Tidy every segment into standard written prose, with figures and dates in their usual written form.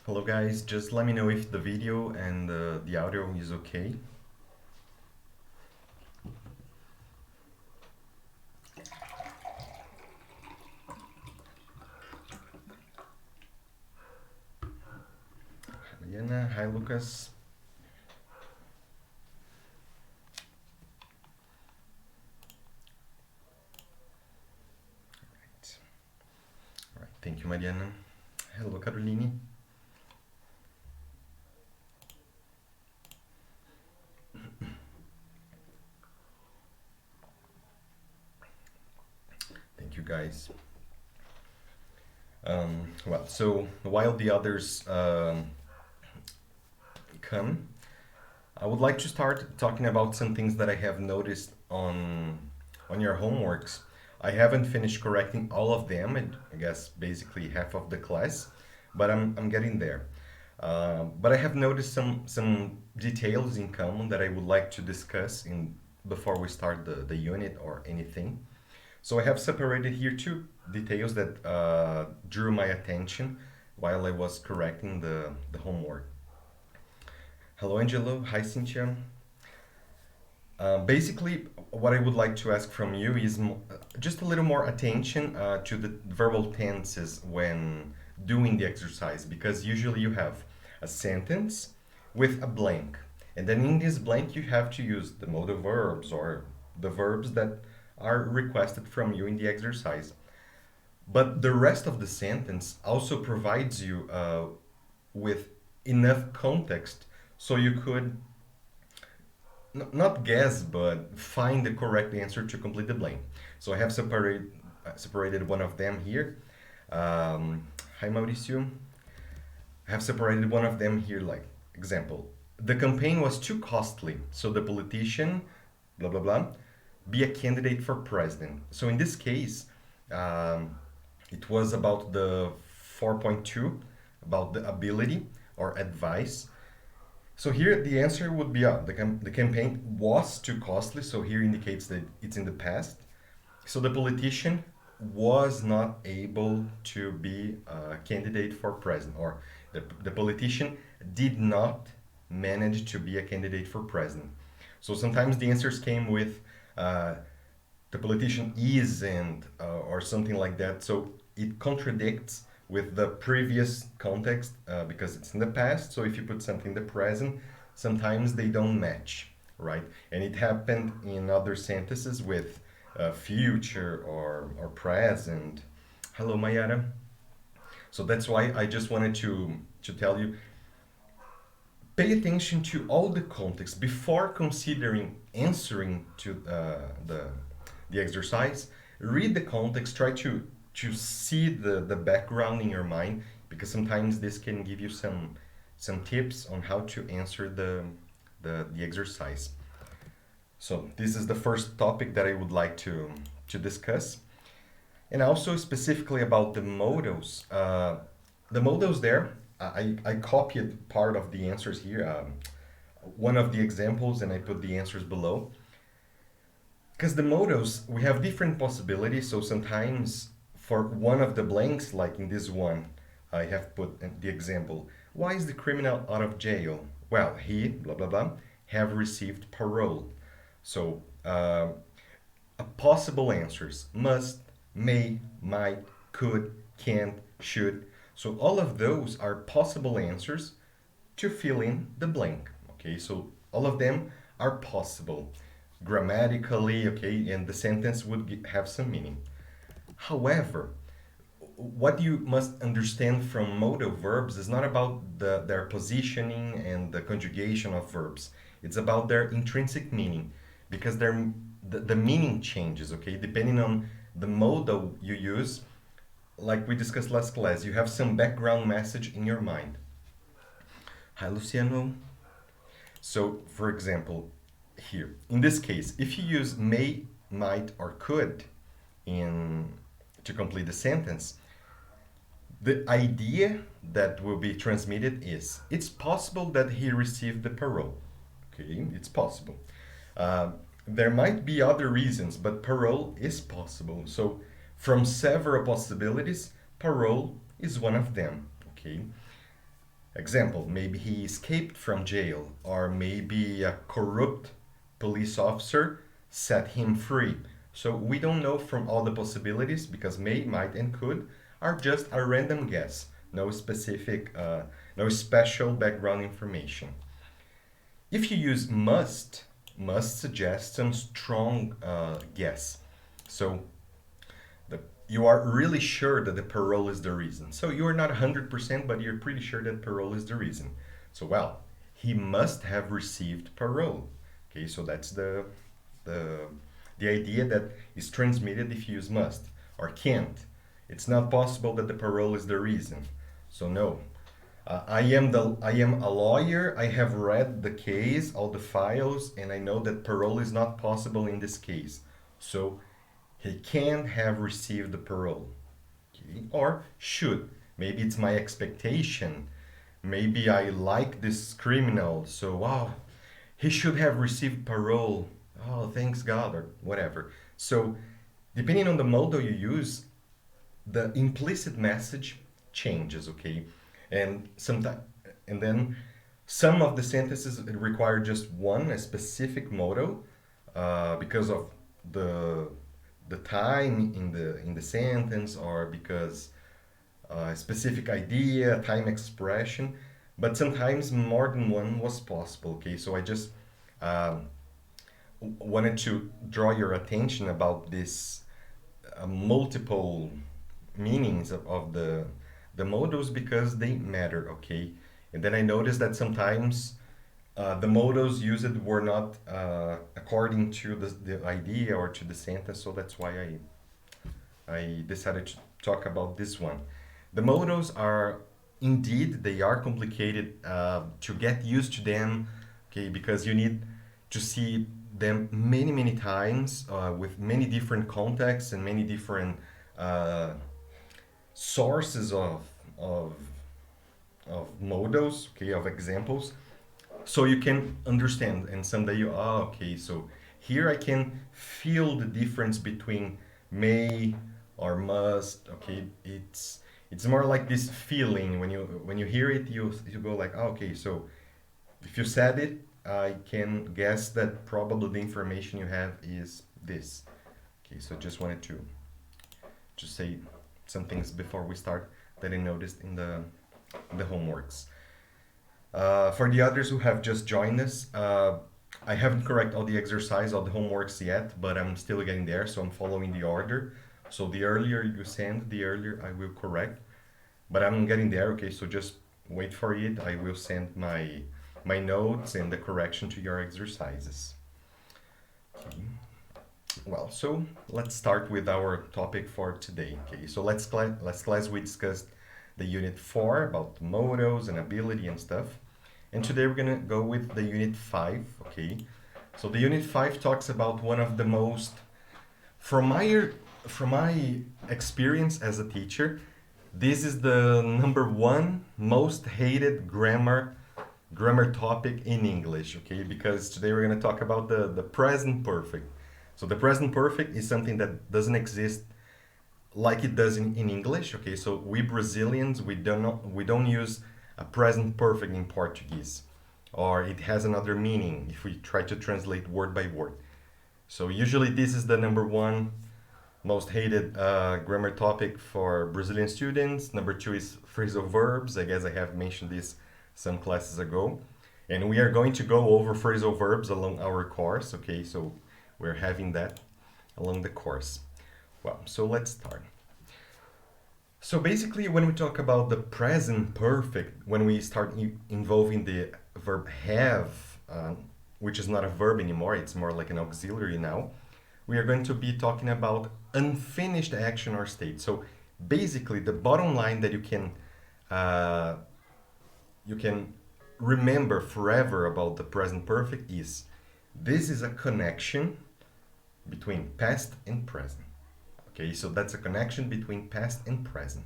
Hello guys, just let me know if the video and the audio is okay. Hi Mariana, hi Lucas. Alright, thank you Mariana. Hello Caroline. Thank you guys. So while the others come, I would like to start talking about some things that I have noticed on your homeworks. I haven't finished correcting all of them, I guess basically half of the class, but I'm getting there. But I have noticed some details in common that I would like to discuss in before we start the unit or anything. So I have separated here two details that drew my attention while I was correcting the homework. Hello, Angelo. Hi, Cynthia. Basically, what I would like to ask from you is just a little more attention to the verbal tenses when doing the exercise, because usually you have a sentence with a blank. And then in this blank, you have to use the modal verbs or the verbs that are requested from you in the exercise. But the rest of the sentence also provides you with enough context so you could not guess, but find the correct answer to complete the blank. So I have separated one of them here. Hi, Mauricio. I have separated one of them here, like, example. The campaign was too costly, so the politician, blah, blah, blah, be a candidate for president. So in this case, it was about the 4.2, about the ability or advice. So here the answer would be the campaign was too costly, so here indicates that it's in the past. So the politician was not able to be a candidate for president, or the politician did not manage to be a candidate for president. So sometimes the answers came with the politician isn't, or something like that. So it contradicts with the previous context because it's in the past. So if you put something in the present, sometimes they don't match, right? And it happened in other sentences with future or present. Hello, Mayara. So that's why I just wanted to tell you, pay attention to all the context before considering answering to the exercise. Read the context, try to see the background in your mind, because sometimes this can give you some tips on how to answer the exercise. So this is the first topic that I would like to discuss. And also specifically about the modals. The modals there, I copied part of the answers here, one of the examples, and I put the answers below. Because the modals, we have different possibilities. So sometimes for one of the blanks, like in this one, I have put the example. Why is the criminal out of jail? Well, he, blah, blah, blah, have received parole. So possible answers: must, may, might, could, can't, should. So all of those are possible answers to fill in the blank. Okay, so all of them are possible grammatically, okay, and the sentence would have some meaning. However, what you must understand from modal verbs is not about their positioning and the conjugation of verbs. It's about their intrinsic meaning, because the meaning changes, okay, depending on the modal you use. Like we discussed last class, you have some background message in your mind. Hi, Luciano. So, for example, here, in this case, if you use may, might, or could in to complete the sentence, the idea that will be transmitted is, it's possible that he received the parole. Okay, it's possible. There might be other reasons, but parole is possible. So from several possibilities, parole is one of them. Okay. Example, maybe he escaped from jail, or maybe a corrupt police officer set him free. So we don't know from all the possibilities because may, might, and could are just a random guess. No specific, no special background information. If you use must suggests some strong guess. So you are really sure that the parole is the reason. So you are not 100%, but you're pretty sure that parole is the reason. So, well, he must have received parole. Okay, so that's the, the idea that is transmitted if you use must or can't. It's not possible that the parole is the reason. So no. I am a lawyer. I have read the case, all the files, and I know that parole is not possible in this case. So he can have received the parole. Okay? Or should. Maybe it's my expectation. Maybe I like this criminal, so wow, he should have received parole. Oh, thanks God, or whatever. So, depending on the model you use, the implicit message changes, okay? And sometimes, and then some of the sentences require just one, a specific modal, because of the the time in the sentence, or because a specific idea, time expression. But sometimes more than one was possible. Okay, so I just um, wanted to draw your attention about this multiple meanings of the modals because they matter. Okay, and then I noticed that sometimes the modals used were not according to the idea or to the sentence, so that's why I decided to talk about this one. The modals are indeed they are complicated to get used to them, okay, because you need to see them many times with many different contexts and many different uh, sources of of modals, okay, of examples, so you can understand. And someday you, okay, so here I can feel the difference between may or must. Okay, it's more like this feeling when you hear it, you go like, okay, so if you said it, I can guess that probably the information you have is this. Okay, so just wanted to just say some things before we start that I noticed in the homeworks. For the others who have just joined us, I haven't corrected all the exercise, all the homeworks yet, but I'm still getting there, so I'm following the order. So the earlier you send, the earlier I will correct. But I'm getting there, okay, so just wait for it. I will send my notes and the correction to your exercises. Okay. Well, so let's start with our topic for today. Okay, so last class we discussed the unit 4 about modals and ability and stuff. And today we're gonna go with the unit 5, okay? So the unit 5 talks about one of the most, from my experience as a teacher, this is the number one most hated grammar topic in English, okay? Because today we're gonna talk about the present perfect. So the present perfect is something that doesn't exist like it does in English. Okay, so we Brazilians we don't use a present perfect in Portuguese, or it has another meaning if we try to translate word by word. So usually this is the number one most hated grammar topic for Brazilian students. Number two is phrasal verbs. I guess I have mentioned this some classes ago, and we are going to go over phrasal verbs along our course. Okay, so we're having that along the course. Well, so let's start. So basically, when we talk about the present perfect, when we start involving the verb have, which is not a verb anymore, it's more like an auxiliary now, we are going to be talking about unfinished action or state. So basically, the bottom line that you can remember forever about the present perfect is this is a connection between past and present. Okay, so that's a connection between past and present.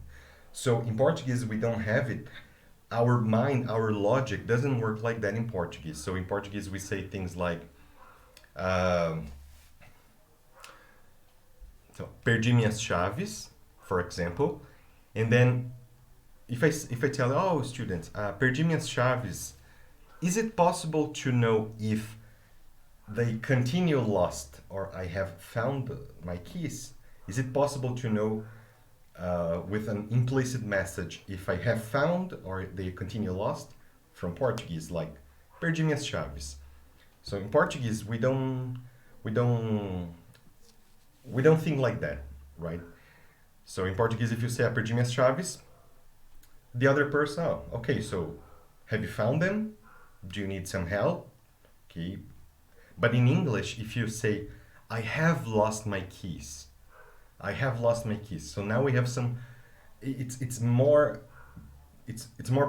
So in Portuguese, we don't have it. Our mind, our logic doesn't work like that in Portuguese. So in Portuguese, we say things like, so, perdi minhas chaves, for example, and then if I tell, oh, students, perdi minhas chaves, is it possible to know if they continue lost or I have found my keys? Is it possible to know with an implicit message if I have found or they continue lost? From Portuguese, like perdi minhas chaves. So in Portuguese, we don't think like that, right? So in Portuguese, if you say perdi minhas chaves, the other person, oh, okay, so have you found them? Do you need some help? Okay. But in English, if you say, I have lost my keys, I have lost my keys. So now we have some, it's more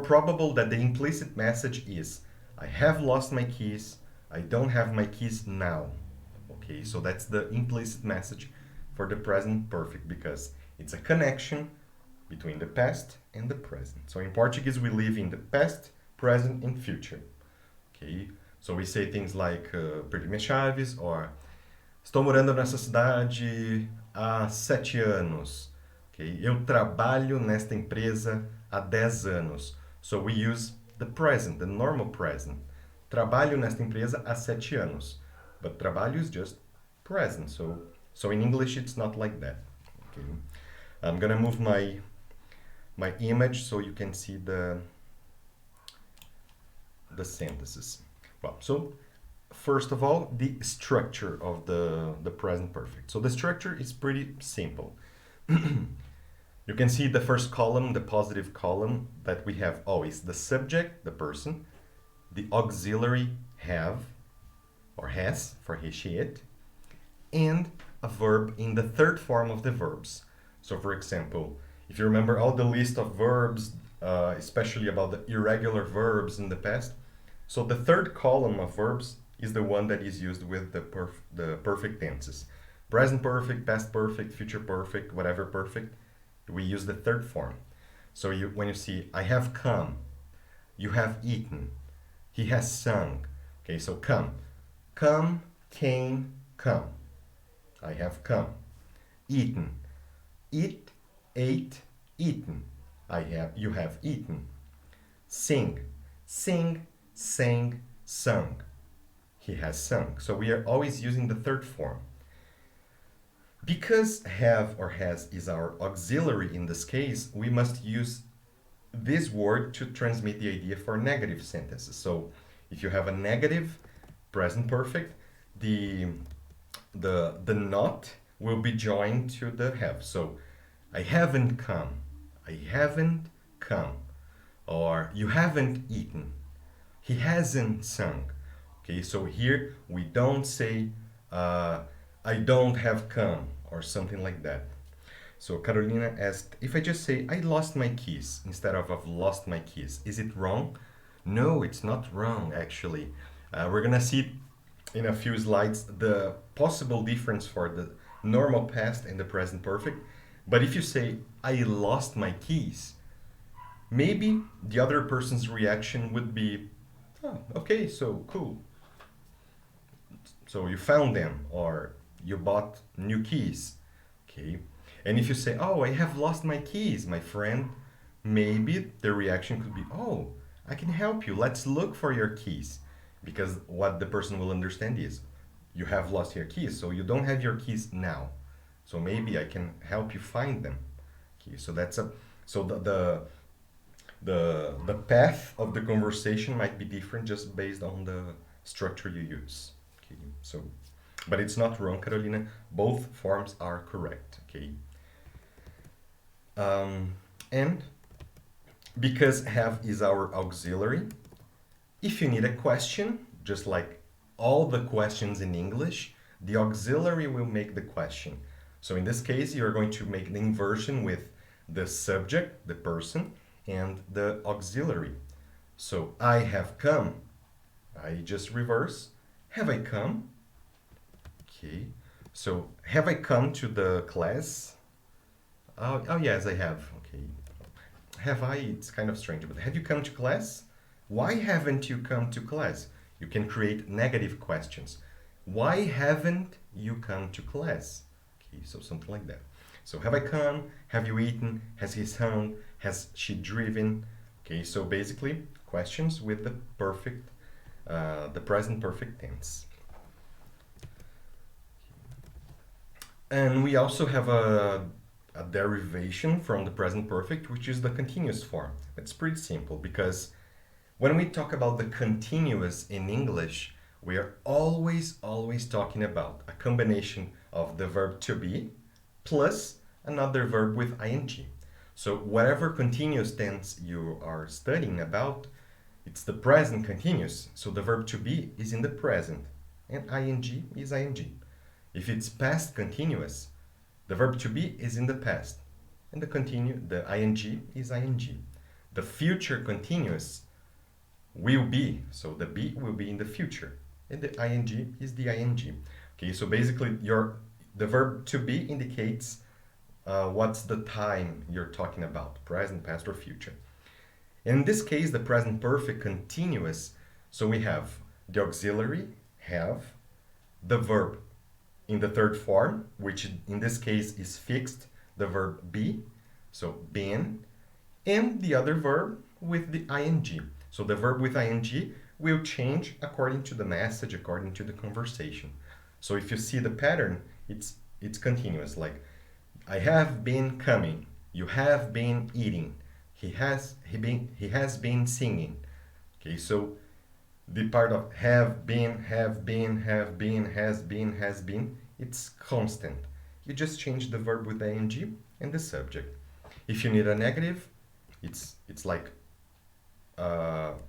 probable that the implicit message is, I have lost my keys, I don't have my keys now. Okay, so that's the implicit message for the present perfect because it's a connection between the past and the present. So in Portuguese, we live in the past, present, and future. Okay, so we say things like perdi minhas chaves or estou morando nessa cidade há 7 anos. Okay, eu trabalho nesta empresa há 10 anos. So we use the present, the normal present. Trabalho nesta empresa há 7 anos. But trabalho is just present. So in English, it's not like that. Okay. I'm gonna move my image so you can see the sentences. Well, so first of all, the structure of the present perfect. So the structure is pretty simple. You can see the first column, the positive column, that we have always the subject, the person, the auxiliary have or has for he, she, it, and a verb in the third form of the verbs. So for example, if you remember all the list of verbs, especially about the irregular verbs in the past, so the third column of verbs is the one that is used with the perfect tenses. Present perfect, past perfect, future perfect, whatever perfect, we use the third form. So when you see, I have come, you have eaten, he has sung. Okay, so come. Come, came, come. I have come. Eaten. Eat, ate, eaten. You have eaten. Sing. Sing, sang, sung. He has sung. So we are always using the third form. Because have or has is our auxiliary in this case, we must use this word to transmit the idea for negative sentences. So if you have a negative present perfect, the not will be joined to the have. So I haven't come. I haven't come. Or you haven't eaten. He hasn't sung. Okay, so here we don't say I don't have come or something like that. So Carolina asked, if I just say I lost my keys instead of I've lost my keys, is it wrong? No, it's not wrong actually. We're gonna see in a few slides the possible difference for the normal past and the present perfect. But if you say I lost my keys, maybe the other person's reaction would be, oh, okay, so cool. So you found them or you bought new keys. Okay. And if you say, oh, I have lost my keys, my friend, maybe the reaction could be, oh, I can help you. Let's look for your keys. Because what the person will understand is, you have lost your keys, so you don't have your keys now. So maybe I can help you find them. Okay, so the path of the conversation might be different just based on the structure you use. Okay, so, but it's not wrong, Carolina. Both forms are correct. Okay. And because have is our auxiliary, if you need a question, just like all the questions in English, the auxiliary will make the question. So in this case, you're going to make the inversion with the subject, the person, and the auxiliary. So I have come. I just reverse. Have I come? Okay. So have I come to the class? Oh yes, I have. Okay. Have I? It's kind of strange, but have you come to class? Why haven't you come to class? You can create negative questions. Why haven't you come to class? Okay, so something like that. So have I come? Have you eaten? Has he sung? Has she driven? Okay, so basically questions with the present perfect tense. And we also have a derivation from the present perfect, which is the continuous form. It's pretty simple because when we talk about the continuous in English, we are always talking about a combination of the verb to be plus another verb with ing. So whatever continuous tense you are studying about, it's the present continuous. So the verb to be is in the present and ing is ing. If it's past continuous, the verb to be is in the past and the ing is ing. The future continuous will be, so the be will be in the future and the ing is the ing. Okay, so basically the verb to be indicates what's the time you're talking about, present, past, or future. In this case, the present perfect continuous, so we have the auxiliary, have, the verb in the third form, which in this case is fixed, the verb be, so been, and the other verb with the ing. So the verb with ing will change according to the message, according to the conversation. So if you see the pattern, it's continuous, like I have been coming, you have been eating, he has been singing. Okay, so the part of have been, has been, it's constant. You just change the verb with the ing and the subject. If you need a negative, it's like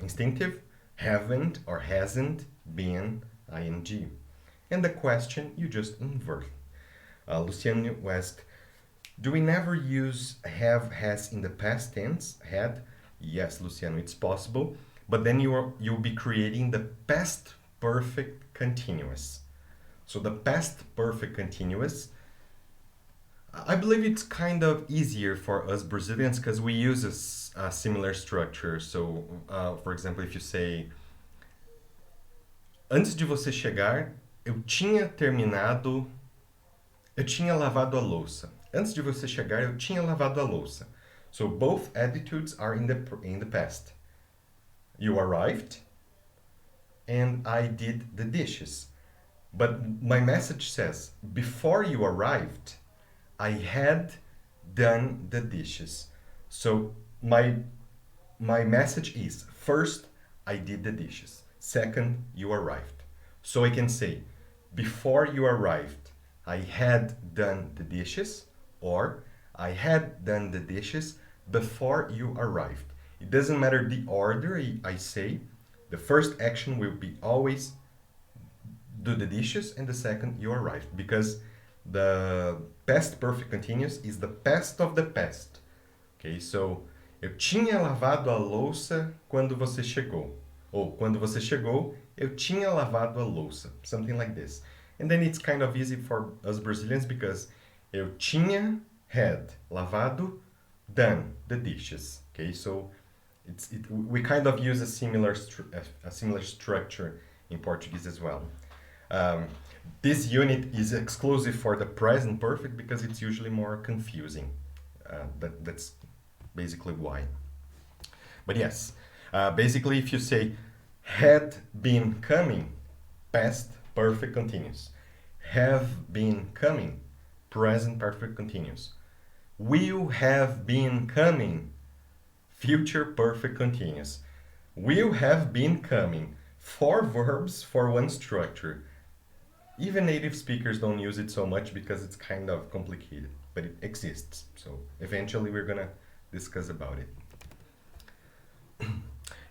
instinctive, haven't or hasn't been ing. And the question, you just invert. Luciano asked, do we never use have, has in the past tense, had? Yes, Luciano, it's possible. But then you'll be creating the past perfect continuous. So the past perfect continuous, I believe it's kind of easier for us Brazilians because we use a similar structure. So, for example, if you say, antes de você chegar, eu tinha lavado a louça. Antes de você chegar, eu tinha lavado a louça. So both attitudes are in the past. You arrived, and I did the dishes. But my message says, before you arrived, I had done the dishes. So my message is, first, I did the dishes. Second, you arrived. So I can say, before you arrived, I had done the dishes, or I had done the dishes before you arrived. It doesn't matter the order I say, the first action will be always do the dishes, and the second you arrived, because the past perfect continuous is the past of the past. Okay, so eu tinha lavado a louça quando você chegou. Ou quando você chegou, eu tinha lavado a louça. Something like this. And then it's kind of easy for us Brazilians because eu tinha, had, lavado, done the dishes. Okay, so we kind of use a similar structure in Portuguese as well. This unit is exclusive for the present perfect because it's usually more confusing. That's basically why. But yes, basically if you say had been coming, past perfect continuous. Have been coming, present perfect continuous. Will have been coming, future perfect continuous. Will have been coming, 4 verbs for one structure. Even native speakers don't use it so much because it's kind of complicated, but it exists. So eventually we're gonna discuss about it.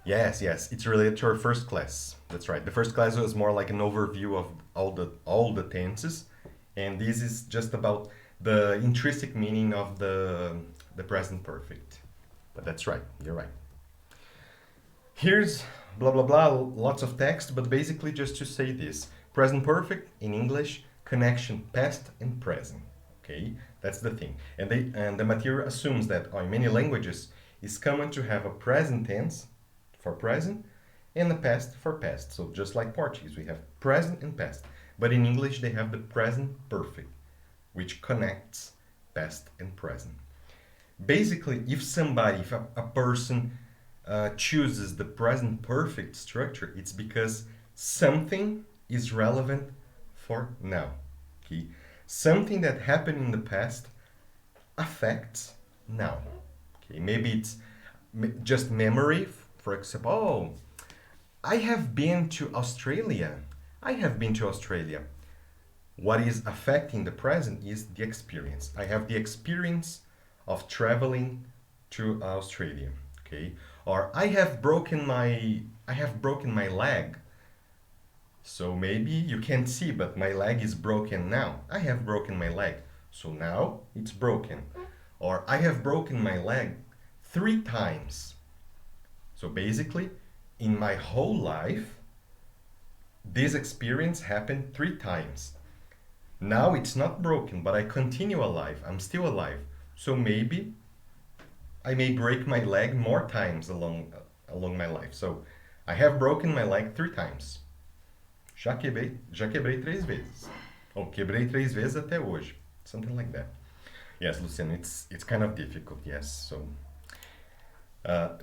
Yes, it's related to our first class. That's right. The first class was more like an overview of all the tenses, and this is just about the intrinsic meaning of the present perfect. But that's right. You're right. Here's blah blah blah, lots of text, but basically just to say this: present perfect in English, connection past and present. Okay, that's the thing. And the material assumes that in many languages it's common to have a present tense for present and a past for past. So just like Portuguese, we have present and past. But in English, they have the present perfect, which connects past and present. Basically, if a person chooses the present perfect structure, it's because something is relevant for now. Okay? Something that happened in the past affects now. Okay? Maybe it's just memory. For example, oh, I have been to Australia. I have been to Australia. What is affecting the present is the experience. I have the experience of traveling to Australia. Okay? Or I have broken my leg. So maybe you can't see, but my leg is broken now. I have broken my leg. So now it's broken. Or I have broken my leg 3 times. So basically, in my whole life, this experience happened 3 times. Now it's not broken, but I continue alive. I'm still alive. So maybe I may break my leg more times along my life. So I have broken my leg 3 times. Já quebrei 3 vezes. Ou quebrei 3 vezes até hoje. Something like that. Yes, Luciano, it's kind of difficult. Yes, so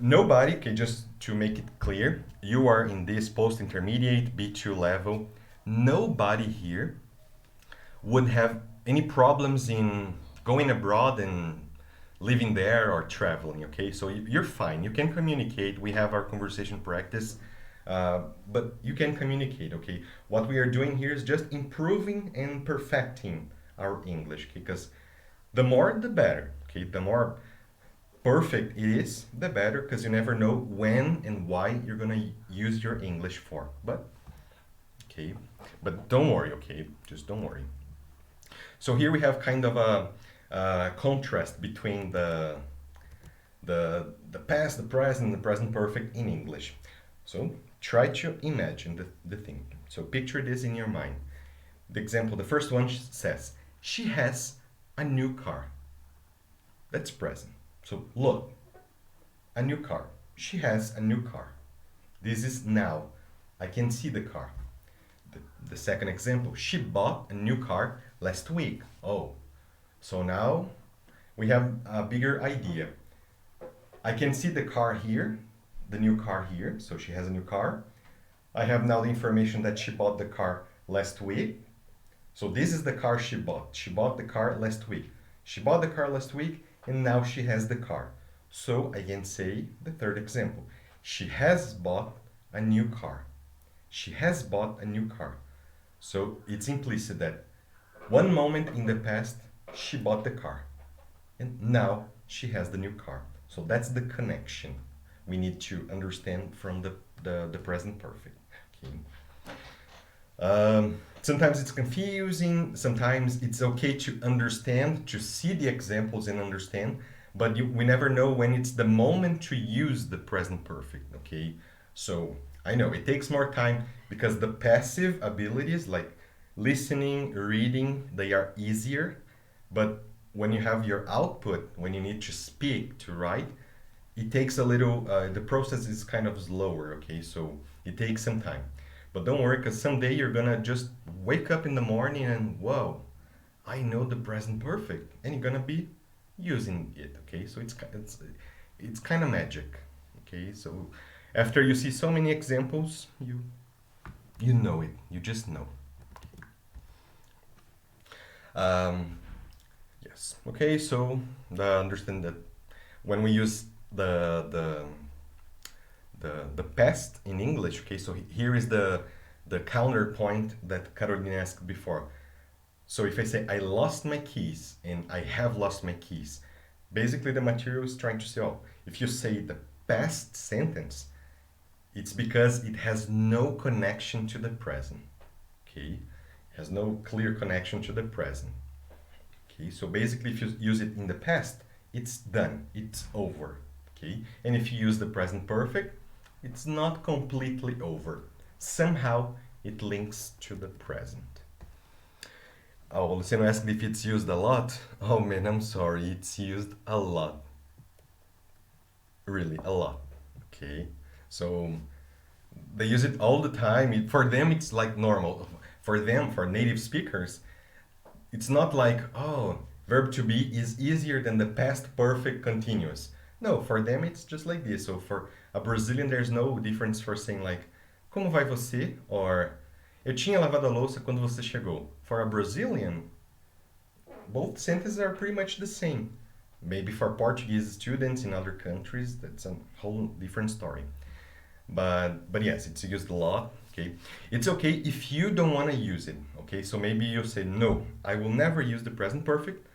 nobody, okay, just to make it clear, you are in this post-intermediate B2 level. Nobody here would have any problems in going abroad and living there or traveling, okay? So you're fine. You can communicate. We have our conversation practice, but you can communicate, okay? What we are doing here is just improving and perfecting our English, okay? Because the more, the better, okay? The more perfect it is, the better, because you never know when and why you're gonna use your English for. But don't worry, okay? Just don't worry. So here we have kind of a contrast between the past, the present, the present perfect in English. So try to imagine the thing. So picture this in your mind. The example, the first one says, she has a new car. That's present. So look, a new car. She has a new car. This is now. I can see the car. The second example, she bought a new car last week. Oh, so now we have a bigger idea. I can see the car here, the new car here. So she has a new car. I have now the information that she bought the car last week. So this is the car she bought. She bought the car last week. She bought the car last week and now she has the car. So I can say the third example. She has bought a new car. She has bought a new car. So it's implicit that one moment in the past she bought the car and now she has the new car. So that's the connection we need to understand from the present perfect. Okay. Sometimes it's confusing, sometimes it's okay to understand, to see the examples and understand, but we never know when it's the moment to use the present perfect, okay? So I know it takes more time because the passive abilities like listening, reading, they are easier, but when you have your output, when you need to speak, to write, it takes a little, the process is kind of slower, okay? So it takes some time. But don't worry, because someday you're gonna just wake up in the morning and, whoa, I know the present perfect, and you're gonna be using it, okay? So it's kind of magic, okay? So after you see so many examples, you know it, you just know. Yes, okay, so understand that when we use the past in English, okay, so here is the counterpoint that Caroline asked before. So if I say I lost my keys and I have lost my keys, basically the material is trying to say, oh, if you say the past sentence, it's because it has no connection to the present, okay? It has no clear connection to the present. Okay, so basically if you use it in the past, it's done, it's over, okay? And if you use the present perfect, it's not completely over. Somehow it links to the present. Oh, Luciano asked if it's used a lot. Oh man, I'm sorry, it's used a lot. Really, a lot, okay? So they use it all the time. For them, it's like normal. For them, for native speakers, it's not like, oh, Verb to be is easier than the past perfect continuous. No, for them it's just like this. So for a Brazilian, there's no difference for saying like, como vai você? Or, eu tinha lavado a louça quando você chegou. For a Brazilian, both sentences are pretty much the same. Maybe for Portuguese students in other countries, that's a whole different story. But yes, it's used a lot. Okay, it's okay if you don't want to use it. Okay, so maybe you say no, I will never use the present perfect.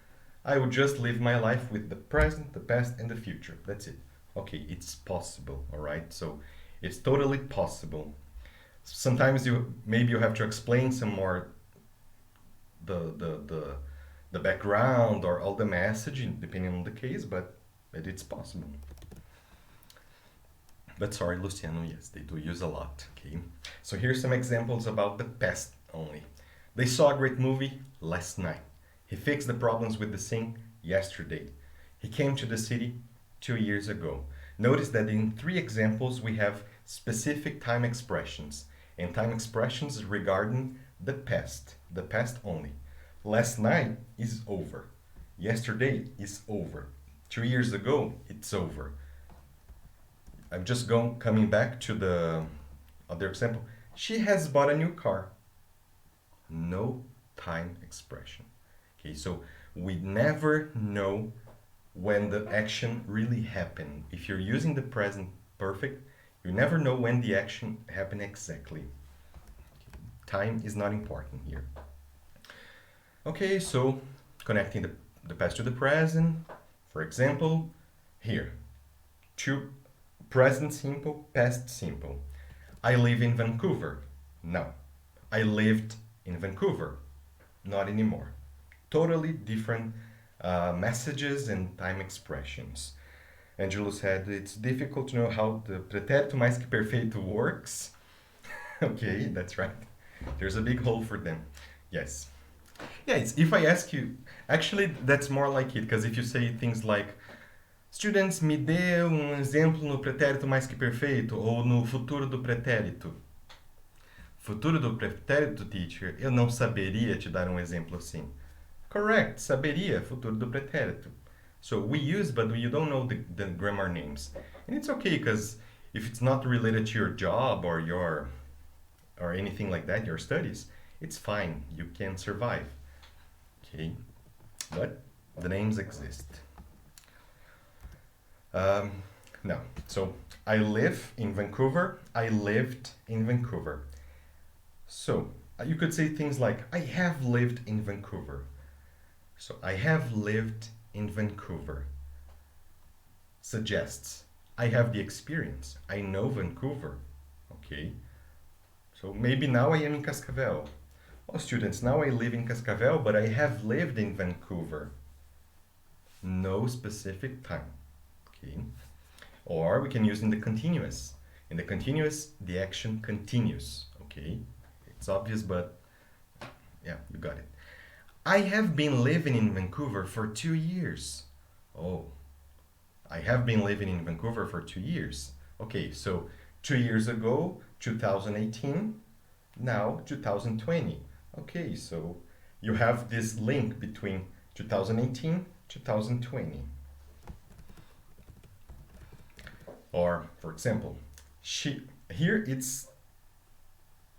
I will just live my life with the present, the past, and the future. That's it. Okay, it's possible. All right, so it's totally possible. Sometimes maybe you have to explain some more the background or all the messaging depending on the case, but it's possible. But sorry, Luciano, yes, they do use a lot. Okay, so here's some examples about the past only. They saw a great movie last night. He fixed the problems with the sink yesterday. He came to the city 2 years ago. Notice that in 3 examples we have specific time expressions, and time expressions regarding the past only. Last night is over. Yesterday is over. 2 years ago, it's over. I'm just coming back to the other example. She has bought a new car. No time expression. Okay, so we never know when the action really happened. If you're using the present perfect, you never know when the action happened exactly. Time is not important here. Okay, so connecting the past to the present. For example, here, to present simple, past simple. I live in Vancouver. No. I lived in Vancouver. Not anymore. Totally different messages and time expressions. Angelo said it's difficult to know how the pretérito mais que perfeito works. Okay, that's right. There's a big hole for them. Yes. Yeah, if I ask you, actually that's more like it, because if you say things like, students, me dê exemplo no pretérito mais que perfeito, ou no futuro do pretérito. Futuro do pretérito, teacher, eu não saberia te dar exemplo assim. Correct, saberia, futuro do pretérito. So we use, but you don't know the grammar names. And it's okay, because if it's not related to your job or anything like that, your studies, it's fine, you can survive. Okay, but the names exist. No, so I live in Vancouver, I lived in Vancouver. So you could say things like, I have lived in Vancouver. So I have lived in Vancouver. Suggests, I have the experience, I know Vancouver. Okay, so maybe now I am in Cascavel. Oh, students, now I live in Cascavel, but I have lived in Vancouver. No specific time. Okay. Or we can use in the continuous. In the continuous, the action continues. Okay. It's obvious, but yeah, you got it. I have been living in Vancouver for 2 years. Oh, I have been living in Vancouver for 2 years. Okay, so 2 years ago, 2018, now 2020. Okay, so you have this link between 2018, 2020. Or, for example, here it's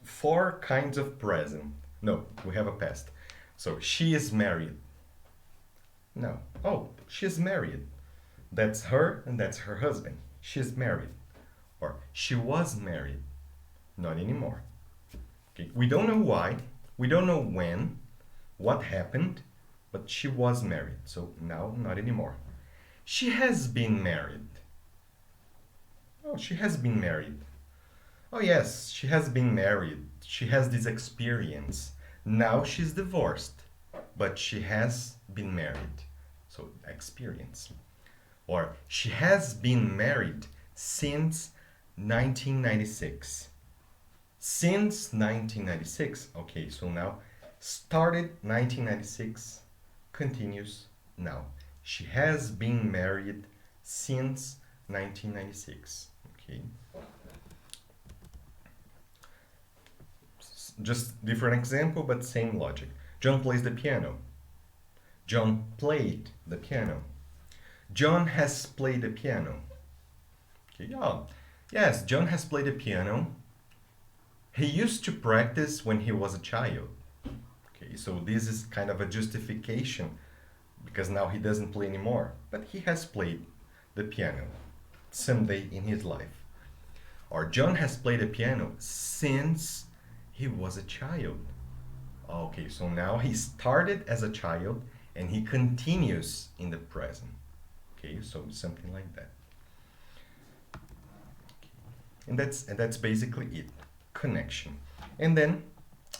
4 kinds of present. No, we have a past. So, she is married. No. Oh, she's married. That's her and that's her husband. She's married. Or, she was married. Not anymore. Okay. We don't know why. We don't know when. What happened. But she was married. So, now, not anymore. She has been married. Oh, she has been married. Oh, yes, she has been married. She has this experience. Now she's divorced, but she has been married. So, experience. Or, she has been married since 1996. Since 1996. Okay, so now, started 1996, continues now. She has been married since 1996. Okay. Just different example, but same logic. John plays the piano. John played the piano. John has played the piano. Okay, oh, yes, John has played the piano. He used to practice when he was a child. Okay, so this is kind of a justification because now he doesn't play anymore, but he has played the piano someday in his life. Or John has played the piano since he was a child. Okay, so now he started as a child and he continues in the present. Okay, so something like that. And that's basically it. Connection. And then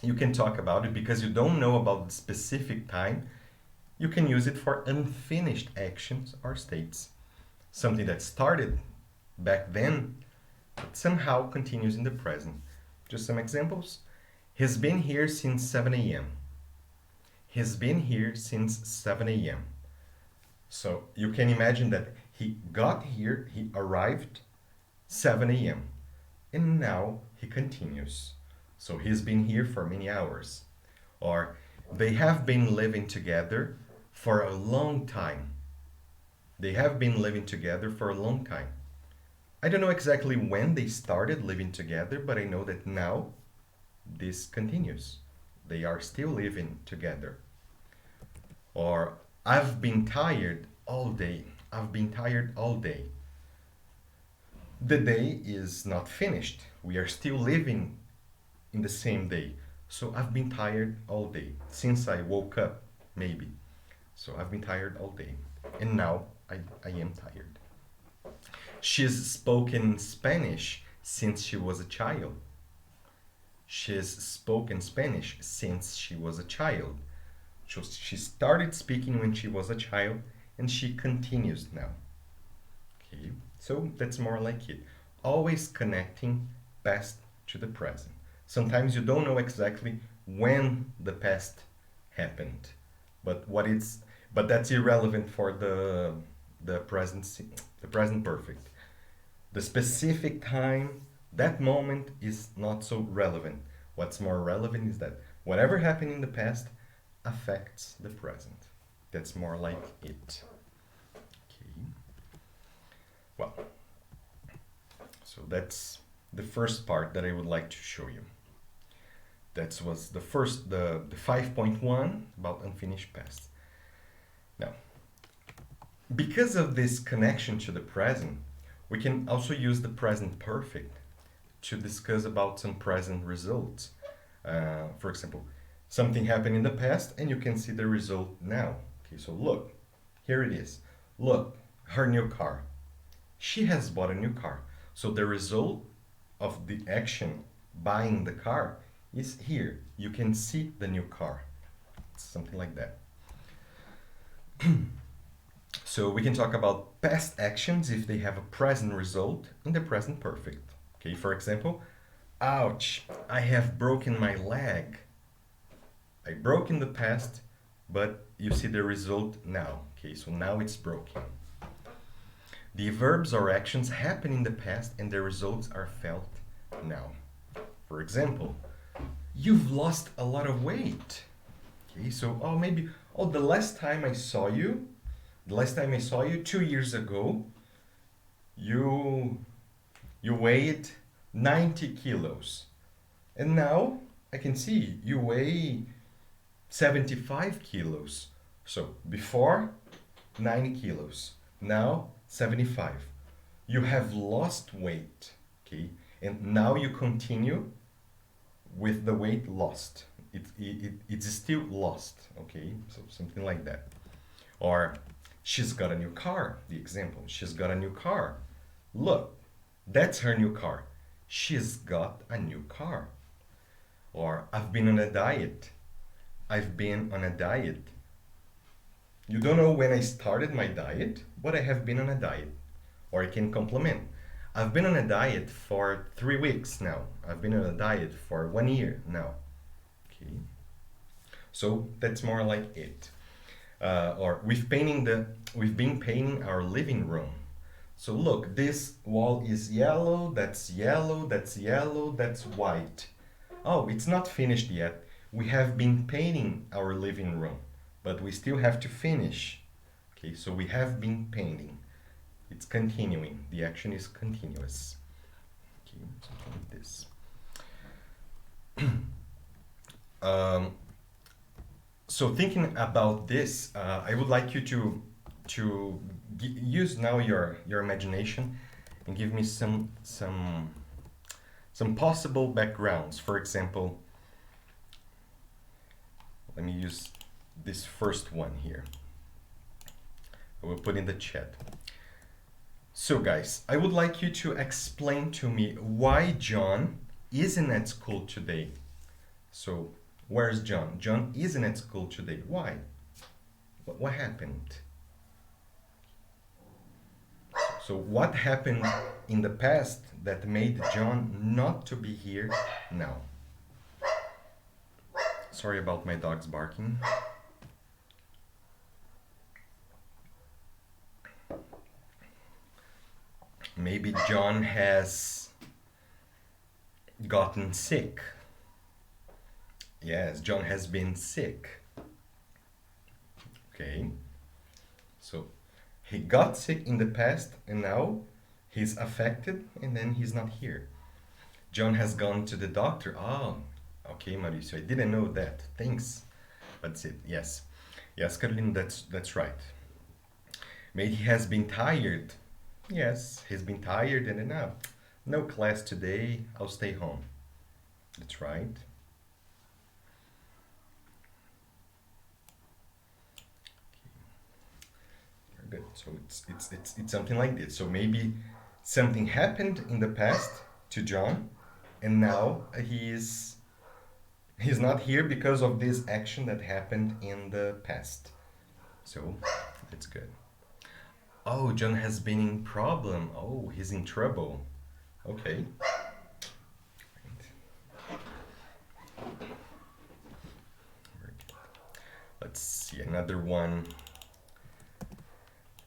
you can talk about it because you don't know about the specific time. You can use it for unfinished actions or states. Something that started back then but somehow continues in the present. Just some examples. He's been here since 7 a.m. He's been here since 7 a.m. So you can imagine that he got here, he arrived 7 a.m. and now he continues. So he's been here for many hours. Or they have been living together for a long time. They have been living together for a long time. I don't know exactly when they started living together, but I know that now this continues. They are still living together. Or I've been tired all day. I've been tired all day. The day is not finished. We are still living in the same day. So I've been tired all day since I woke up, maybe. So I've been tired all day. And now I am tired. She's spoken Spanish since she was a child. She's spoken Spanish since she was a child. So she started speaking when she was a child and she continues now. Okay, so that's more like it. Always connecting past to the present. Sometimes you don't know exactly when the past happened, but that's irrelevant for the present perfect. The specific time, that moment is not so relevant. What's more relevant is that whatever happened in the past affects the present. That's more like it. Okay. Well, so that's the first part that I would like to show you. That was the 5.1 about unfinished past. Now, because of this connection to the present, we can also use the present perfect to discuss about some present results. For example, something happened in the past and you can see the result now. Okay, so look, here it is. Look, her new car. She has bought a new car. So the result of the action buying the car is here. You can see the new car. Something like that. So we can talk about past actions if they have a present result in the present perfect. Okay, for example, ouch, I have broken my leg. I broke in the past, but you see the result now. Okay, so now it's broken. The verbs or actions happen in the past and the results are felt now. For example, you've lost a lot of weight. Okay, so the last time I saw you 2 years ago, you weighed 90 kilos. And now I can see you weigh 75 kilos. So before 90 kilos, now 75. You have lost weight, okay? And now you continue with the weight lost. It's still lost, okay? So something like that. Or she's got a new car, the example. She's got a new car. Look, that's her new car. She's got a new car. Or I've been on a diet. I've been on a diet. You don't know when I started my diet, but I have been on a diet. Or I can complement. I've been on a diet for 3 weeks now. I've been on a diet for 1 year now. Okay. So that's more like it. Or we've been painting our living room. So look, this wall is yellow, that's yellow, that's yellow, that's white. Oh, it's not finished yet. We have been painting our living room. but we still have to finish. Okay, so we have been painting. It's continuing. The action is continuous. Okay, something like this. So thinking about this, I would like you to use now your imagination and give me some possible backgrounds. For example, let me use this first one here. I will put in the chat. So guys, I would like you to explain to me why John isn't at school today. So where's John? John isn't at school today. Why? What happened? So what happened in the past that made John not to be here now? Sorry about my dogs barking. Maybe John has gotten sick. Yes, John has been sick. Okay. So he got sick in the past and now he's affected and then he's not here. John has gone to the doctor. Oh, okay, Mauricio, I didn't know that. Thanks. That's it. Yes. Yes, Caroline, that's right. Maybe he has been tired. Yes, he's been tired and enough. No class today, I'll stay home. That's right. Very good. So it's something like this. So maybe something happened in the past to John, and now he's not here because of this action that happened in the past. So that's good. Oh, John has been in problem. Oh, he's in trouble. Okay. Let's see another one.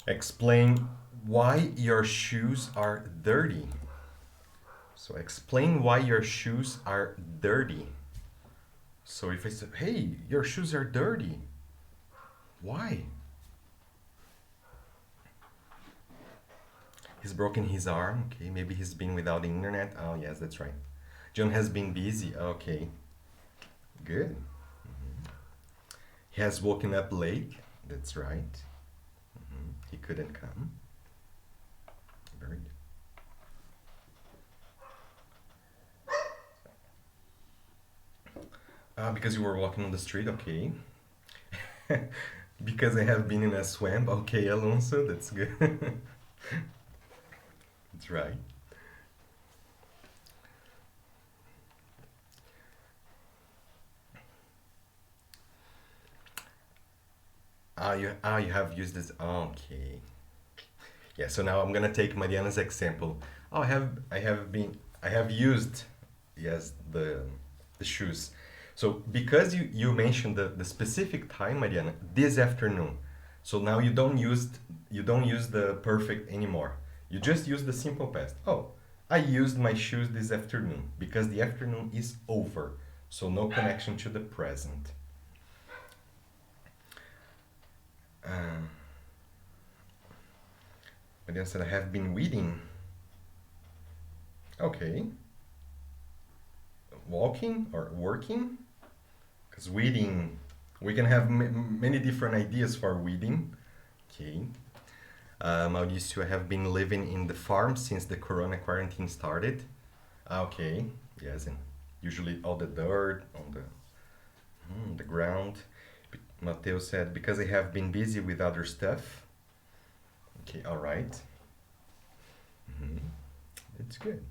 Explain why your shoes are dirty. So explain why your shoes are dirty. So if I say, hey, your shoes are dirty. Why? He's broken his arm. Okay, maybe he's been without the internet. Oh, yes, that's right. John has been busy. Okay, good. He has woken up late. That's right. He couldn't come. Very good. Because you were walking on the street. Okay. Because I have been in a swamp. Okay, Alonso, that's good. That's right. You have used this. Okay. Yeah. So now I'm gonna take Mariana's example. Oh, I have used, yes, the shoes. So because you mentioned the specific time, Mariana, this afternoon. So now you don't use the perfect anymore. You just use the simple past. Oh, I used my shoes this afternoon because the afternoon is over. So no connection to the present. Mariana said, I have been reading. Okay. Walking or working? Because weeding, we can have many different ideas for weeding. Okay. Mauricio, I have been living in the farm since the corona quarantine started. Okay. Yes, and usually all the dirt on the ground. Mateo said, because I have been busy with other stuff. Okay, all right. It's good.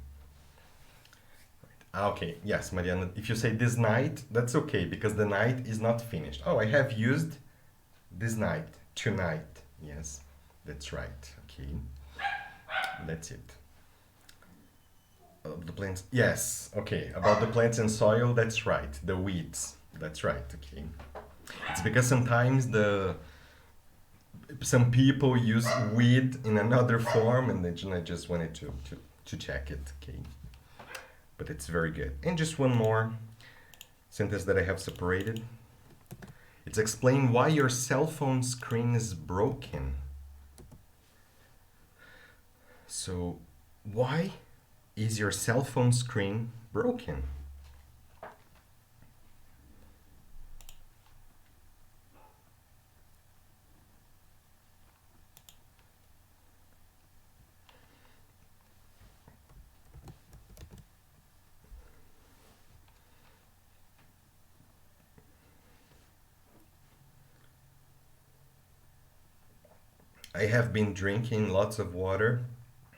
Okay, yes, Mariana, if you say this night, that's okay, because the night is not finished. Oh, I have used this night, tonight. Yes, that's right. Okay, that's it. The plants, yes, okay, about the plants and soil, that's right. The weeds, that's right, okay. It's because sometimes some people use weed in another form, and then I just wanted to check it, okay. But it's very good. And just one more sentence that I have separated. It's explain why your cell phone screen is broken. So, why is your cell phone screen broken? I have been drinking lots of water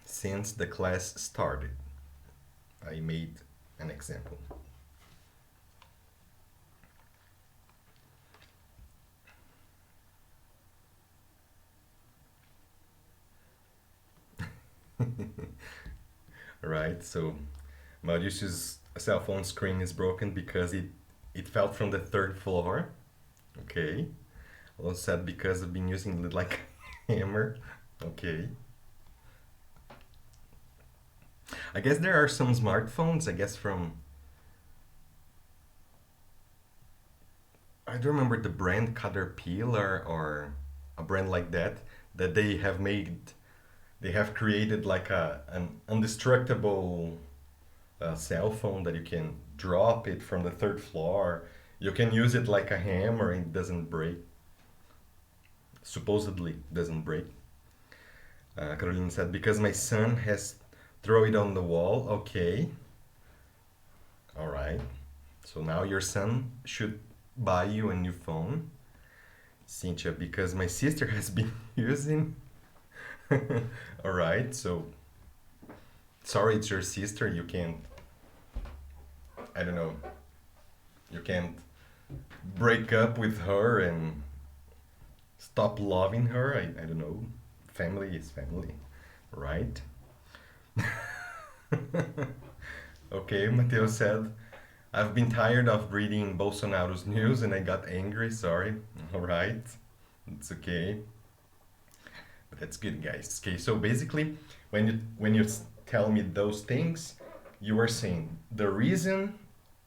since the class started. I made an example. Right, so Mauritius' cell phone screen is broken because it fell from the third floor. Okay. Also said because I've been using it like a hammer. Okay. I guess there are some smartphones, I guess from, I don't remember the brand Caterpillar or a brand like that, that they have created like an indestructible cell phone that you can drop it from the third floor. You can use it like a hammer and it doesn't break. Supposedly doesn't break. Caroline said, because my son has throw it on the wall. Okay. All right. So now your son should buy you a new phone. Cynthia, because my sister has been using. All right. So sorry, it's your sister. You can't, I don't know, you can't break up with her and stop loving her. I don't know. Family is family, right? Okay, Mateo said, I've been tired of reading Bolsonaro's news and I got angry. Sorry. All right. It's okay. But that's good, guys. Okay, so basically, when you tell me those things, you are saying the reason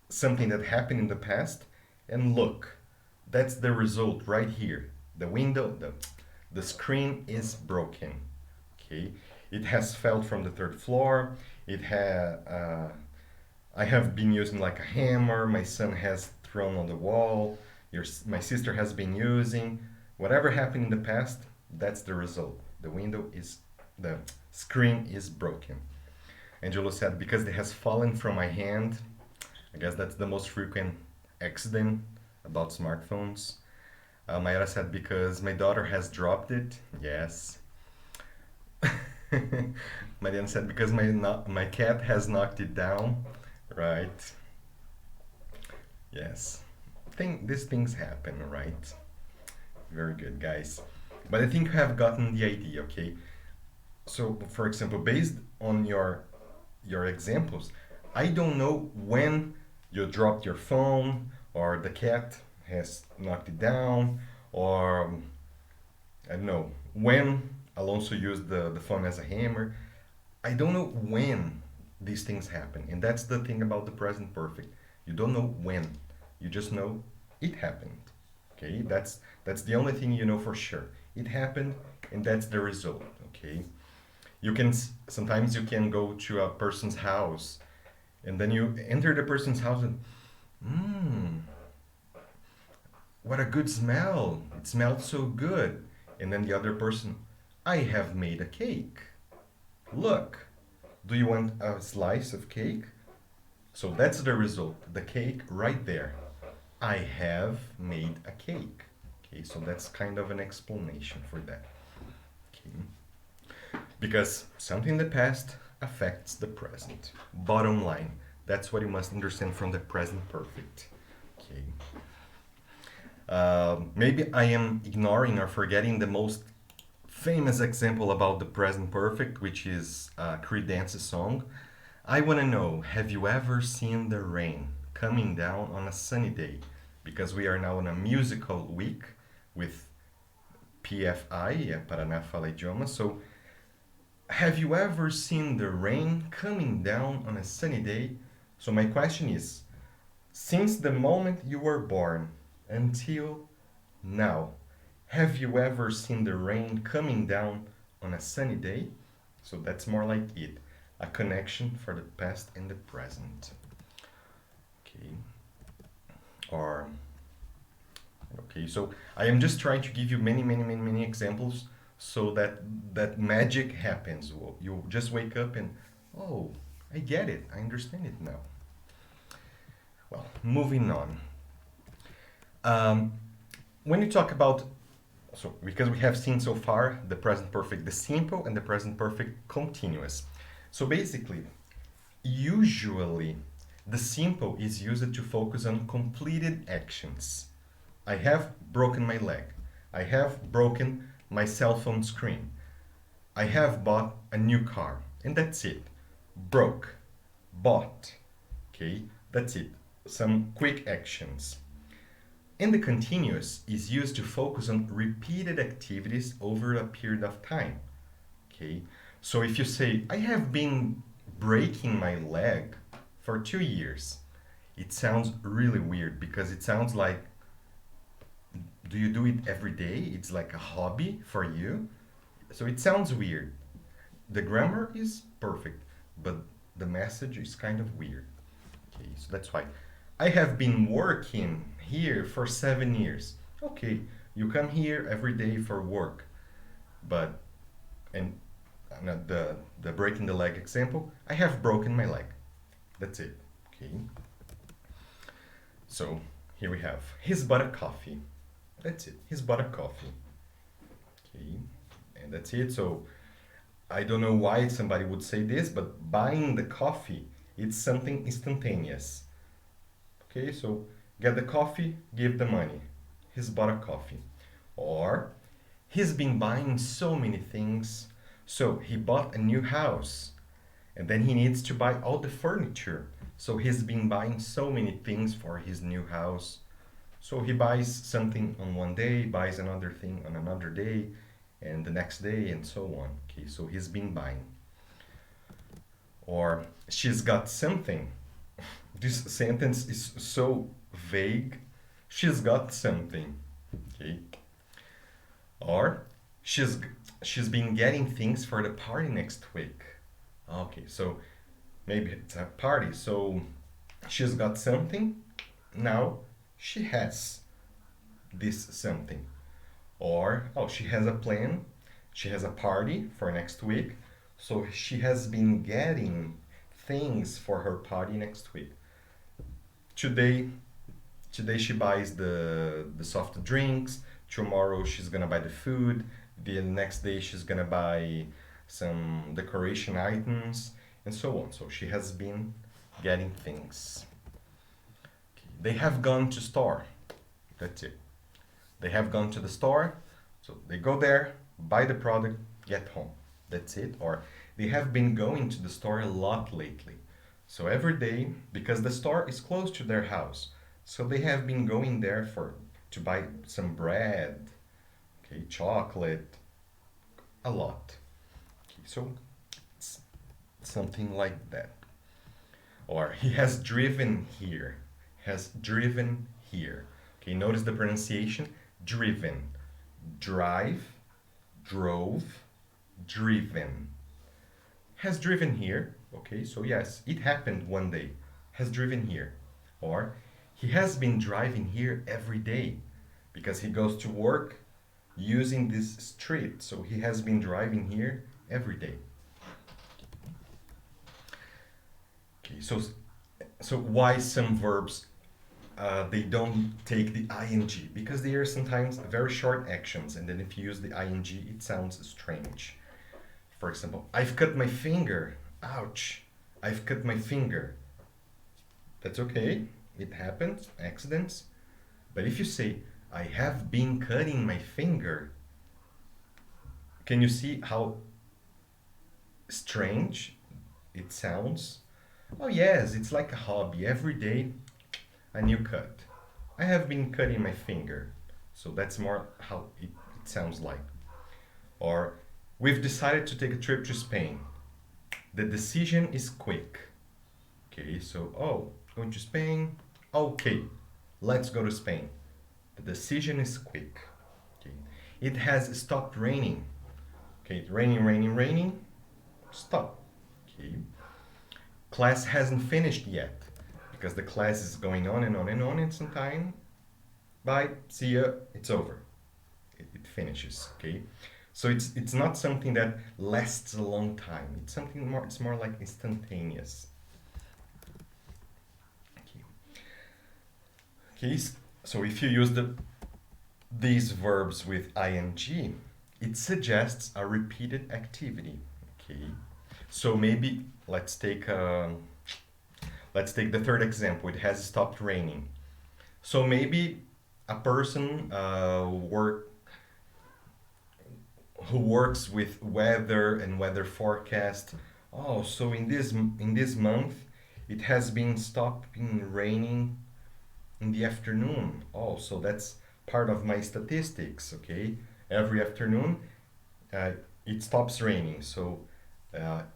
something that happened in the past, and look, that's the result right here. The window, the screen is broken. Okay, it has fell from the third floor. It had I have been using like a hammer. My son has thrown on the wall. My sister has been using. Whatever happened in the past, that's the result. The screen is broken. Angelo said, because it has fallen from my hand. I guess that's the most frequent accident about smartphones. Mayra said, because my daughter has dropped it. Yes. Marianne said, because my cat has knocked it down. Right. Yes. These things happen, right? Very good, guys. But I think you have gotten the idea, okay? So, for example, based on your examples, I don't know when you dropped your phone or the cat has knocked it down or I don't know when Alonso used the phone as a hammer. I don't know when these things happen. And that's the thing about the present perfect. You don't know when. You just know it happened. Okay? That's the only thing you know for sure. It happened and that's the result, okay? Sometimes you can go to a person's house and then you enter the person's house and what a good smell. It smelled so good. And then the other person, I have made a cake. Look, do you want a slice of cake? So that's the result, the cake right there. I have made a cake. Okay, so that's kind of an explanation for that. Okay. Because something in the past affects the present. Bottom line, that's what you must understand from the present perfect. Okay. Maybe I am ignoring or forgetting the most famous example about the present perfect, which is Creedance's song. I want to know, have you ever seen the rain coming down on a sunny day? Because we are now in a musical week with PFI, Paraná Fala Idioma. So, have you ever seen the rain coming down on a sunny day? So my question is, since the moment you were born until Now, have you ever seen the rain coming down on a sunny day? So that's more like it. A connection for the past and the present. Okay. Or okay, so I am just trying to give you many examples so that that magic happens. You just wake up and, oh, I get it. I understand it now. Well, moving on. Um, when you talk about, so because we have seen so far the present perfect, the simple, and the present perfect continuous. So basically, usually the simple is used to focus on completed actions. I have broken my leg. I have broken my cell phone screen. I have bought a new car. And that's it. Broke. Bought. Okay, that's it. Some quick actions. And the continuous is used to focus on repeated activities over a period of time. Okay, so if you say, I have been breaking my leg for 2 years, it sounds really weird because it sounds like, do you do it every day? It's like a hobby for you. So it sounds weird. The grammar is perfect, but the message is kind of weird. Okay, so that's why. I have been working here for 7 years. Okay, you come here every day for work, but and the breaking the leg example, I have broken my leg. That's it. Okay. So here we have he's bought a coffee. That's it. He's bought a coffee. Okay, and that's it. So I don't know why somebody would say this, but buying the coffee, it's something instantaneous. Okay, so get the coffee, give the money. He's bought a coffee. Or he's been buying so many things, so he bought a new house. And then he needs to buy all the furniture. So he's been buying so many things for his new house. So he buys something on one day, buys another thing on another day, and the next day, and so on. Okay, so he's been buying. Or she's got something. This sentence is so vague. She's got something. Okay. Or she's been getting things for the party next week. Okay, so maybe it's a party. So she's got something. Now she has this something. Or, oh, she has a plan. She has a party for next week. So she has been getting things for her party next week. Today, today she buys the soft drinks. Tomorrow she's gonna buy the food. The next day she's gonna buy some decoration items and so on. So she has been getting things. They have gone to store. That's it. They have gone to the store. So they go there, buy the product, get home. That's it. Or they have been going to the store a lot lately. So every day, because the store is close to their house, so they have been going there for to buy some bread, okay, chocolate, a lot. Okay, so it's something like that. Or he has driven here. Has driven here. Okay, notice the pronunciation. Driven. Drive, drove, driven. Has driven here. Okay, so yes, it happened one day. Has driven here. Or he has been driving here every day because he goes to work using this street. So he has been driving here every day. Okay, so why some verbs they don't take the ing? Because they are sometimes very short actions, and then if you use the ing, it sounds strange. For example, I've cut my finger. Ouch! I've cut my finger. That's okay. It happens, accidents. But if you say, I have been cutting my finger, can you see how strange it sounds? Oh, yes, it's like a hobby. Every day, a new cut. I have been cutting my finger. So that's more how it sounds like. Or, we've decided to take a trip to Spain. The decision is quick. Okay, so, oh, going to Spain? Okay, let's go to Spain. The decision is quick. Okay. It has stopped raining. Okay, raining, raining, raining. Stop. Okay. Class hasn't finished yet because the class is going on and on and on, and some time. Bye. See ya. It's over. It finishes. Okay. So it's not something that lasts a long time. It's something more. It's more like instantaneous. Okay. Okay. So if you use these verbs with ing, it suggests a repeated activity. Okay. So maybe let's take the third example. It has stopped raining. So maybe a person who works with weather and weather forecast. Oh, so in this month, it has been stopping raining in the afternoon. Oh, so that's part of my statistics. Okay, every afternoon, it stops raining. So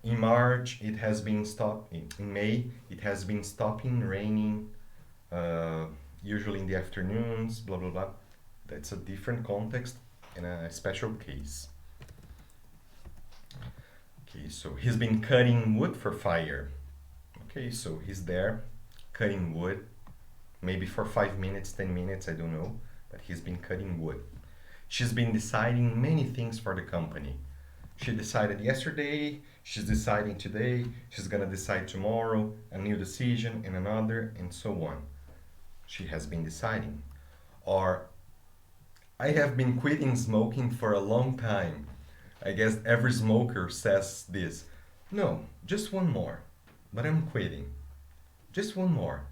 in March, it has been stopped. In May, it has been stopping raining. Usually in the afternoons. Blah blah blah. That's a different context and a special case. Okay, so he's been cutting wood for fire. Okay, so he's there cutting wood, maybe for 5 minutes, 10 minutes, I don't know, but he's been cutting wood. She's been deciding many things for the company. She decided yesterday, she's deciding today, she's gonna decide tomorrow, a new decision and another, and so on. She has been deciding. Or, I have been quitting smoking for a long time. I guess every smoker says this. No, just one more. But I'm quitting. Just one more.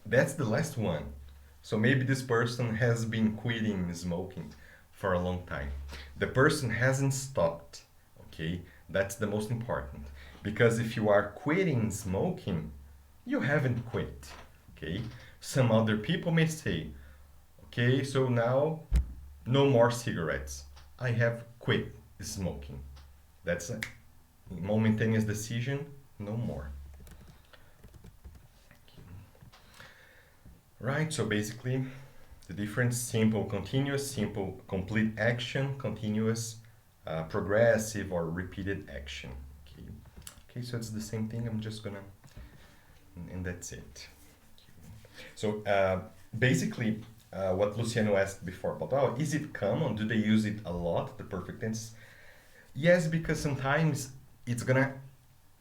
That's the last one. So maybe this person has been quitting smoking for a long time. The person hasn't stopped. Okay? That's the most important. Because if you are quitting smoking, you haven't quit. Okay? Some other people may say, okay, so now no more cigarettes. I have quit smoking. That's a momentaneous decision, no more. Right, so basically the difference: simple continuous, simple complete action, continuous progressive or repeated action. Okay. Okay, so it's the same thing. I'm just gonna, and that's it. So basically what Luciano asked before about, oh, is it common? Do they use it a lot, the perfect tense? Yes, because sometimes it's gonna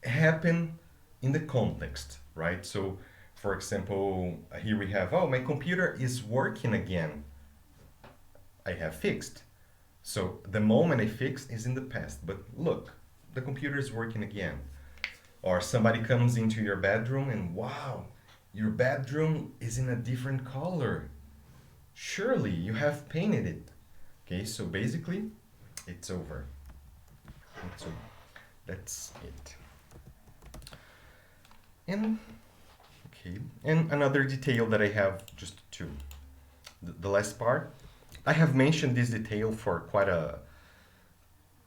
happen in the context, right? So, for example, here we have, oh, my computer is working again. I have fixed. So the moment I fixed is in the past, but look, the computer is working again. Or somebody comes into your bedroom and wow, your bedroom is in a different color. Surely you have painted it. Okay, so basically it's over. So that's it. And okay, and another detail that I have just to the last part. I have mentioned this detail for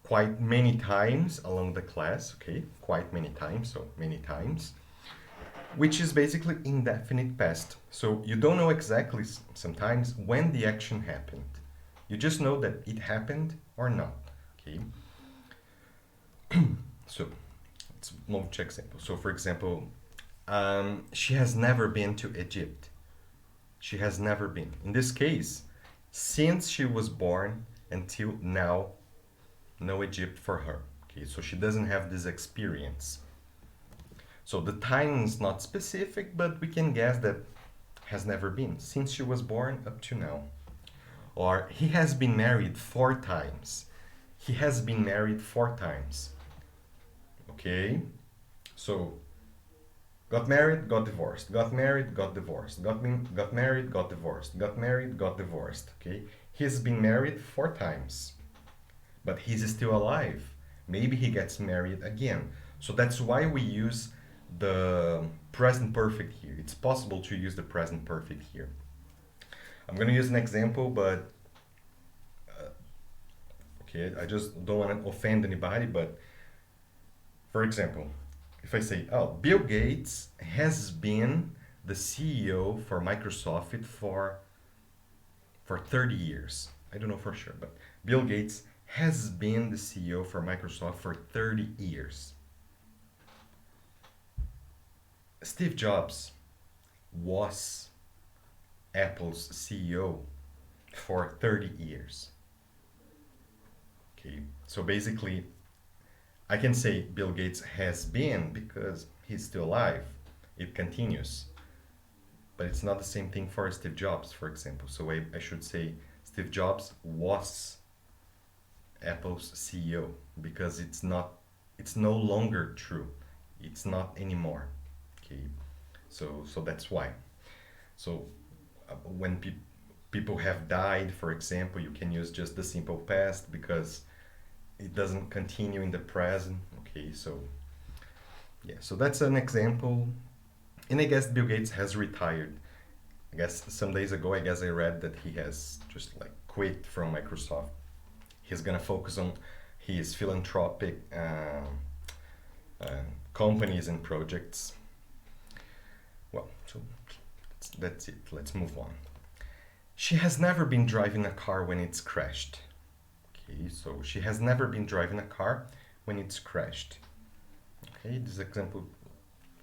quite many times along the class, okay? Quite many times, so many times, which is basically indefinite past. So you don't know exactly sometimes when the action happened. You just know that it happened or not, okay? So let's move to example. So for example, she has never been to Egypt. She has never been. In this case, since she was born until now, no Egypt for her. Okay, so she doesn't have this experience. So the time is not specific, but we can guess that has never been since she was born up to now. Or he has been married 4 times. He has been married 4 times. Okay, so got married, got divorced, got married, got divorced, got married, got divorced, got married, got divorced. Okay, he's been married 4 times, but he's still alive. Maybe he gets married again. So that's why we use the present perfect here. It's possible to use the present perfect here. I'm gonna use an example, but okay, I just don't want to offend anybody, but for example, if I say, oh, Bill Gates has been the CEO for Microsoft for for 30 years. I don't know for sure, but Bill Gates has been the CEO for Microsoft for 30 years. Steve Jobs was Apple's CEO for 30 years. Okay, so basically, I can say Bill Gates has been because he's still alive. It continues. But it's not the same thing for Steve Jobs, for example. So I should say Steve Jobs was Apple's CEO because it's no longer true. It's not anymore. Okay, so that's why. So when people have died, for example, you can use just the simple past because it doesn't continue in the present. Okay, so yeah, so that's an example. And I guess Bill Gates has retired. I guess some days ago, I read that he has just like quit from Microsoft. He's gonna focus on his philanthropic companies and projects. Well, so that's it. Let's move on. She has never been driving a car when it's crashed. Okay, so she has never been driving a car when it's crashed. Okay, this example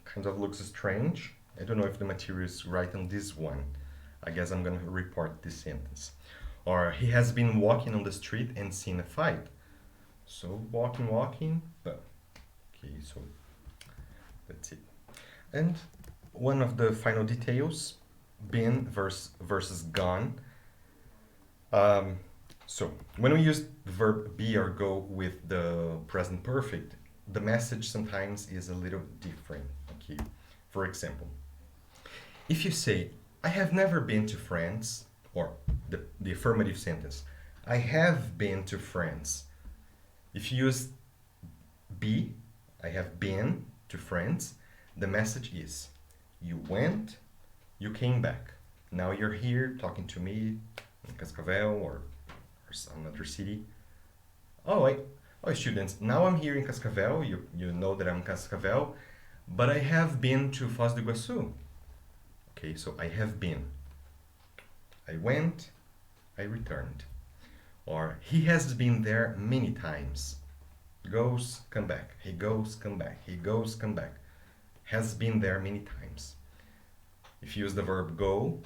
kind of looks strange. I don't know if the material is right on this one. I guess I'm gonna report this sentence. Or he has been walking on the street and seen a fight. So walking, but okay, so that's it. And one of the final details, been versus gone. So when we use the verb be or go with the present perfect, the message sometimes is a little different. Okay, for example, if you say, I have never been to France, or the affirmative sentence, I have been to France. If you use be, I have been to France, the message is, you went, you came back. Now you're here talking to me in Cascavel or some other city. Oh, students, now I'm here in Cascavel. You know that I'm in Cascavel, but I have been to Foz do Iguaçu. Okay, so I have been. I went, I returned. Or he has been there many times. Goes, come back. He goes, come back. He goes, come back. Has been there many times. If you use the verb go,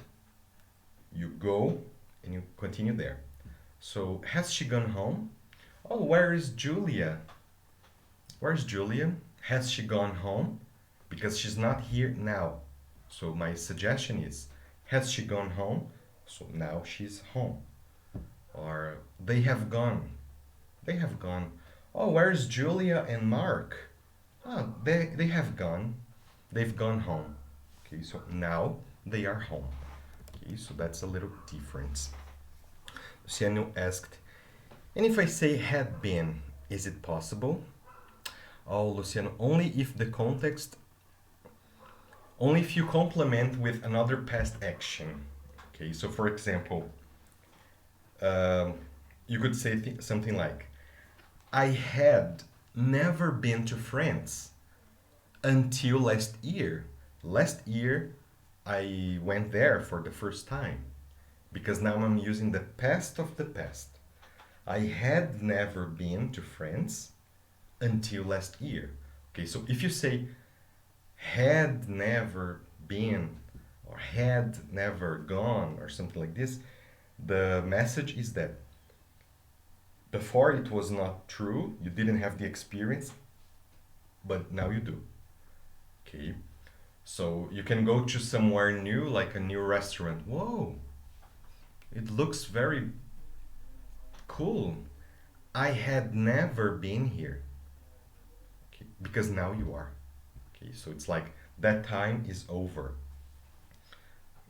you go and you continue there. So, has she gone home? Oh, where is Julia? Where's Julia? Has she gone home? Because she's not here now. So my suggestion is, has she gone home? So now she's home. Or they have gone. They have gone. Oh, where's Julia and Mark? Oh, they have gone. They've gone home. Okay, so now they are home. Okay, so that's a little difference. Luciano asked, and if I say had been, is it possible? Oh, Luciano, only if you complement with another past action. Okay, so for example, you could say something like, I had never been to France until last year. Last year, I went there for the first time, because now I'm using the past of the past. I had never been to France until last year. Okay, so if you say had never been or had never gone or something like this, the message is that before it was not true, you didn't have the experience, but now you do. Okay, so you can go to somewhere new, like a new restaurant. Whoa, it looks very cool. I had never been here. Okay, because now you are. Okay, so it's like that time is over.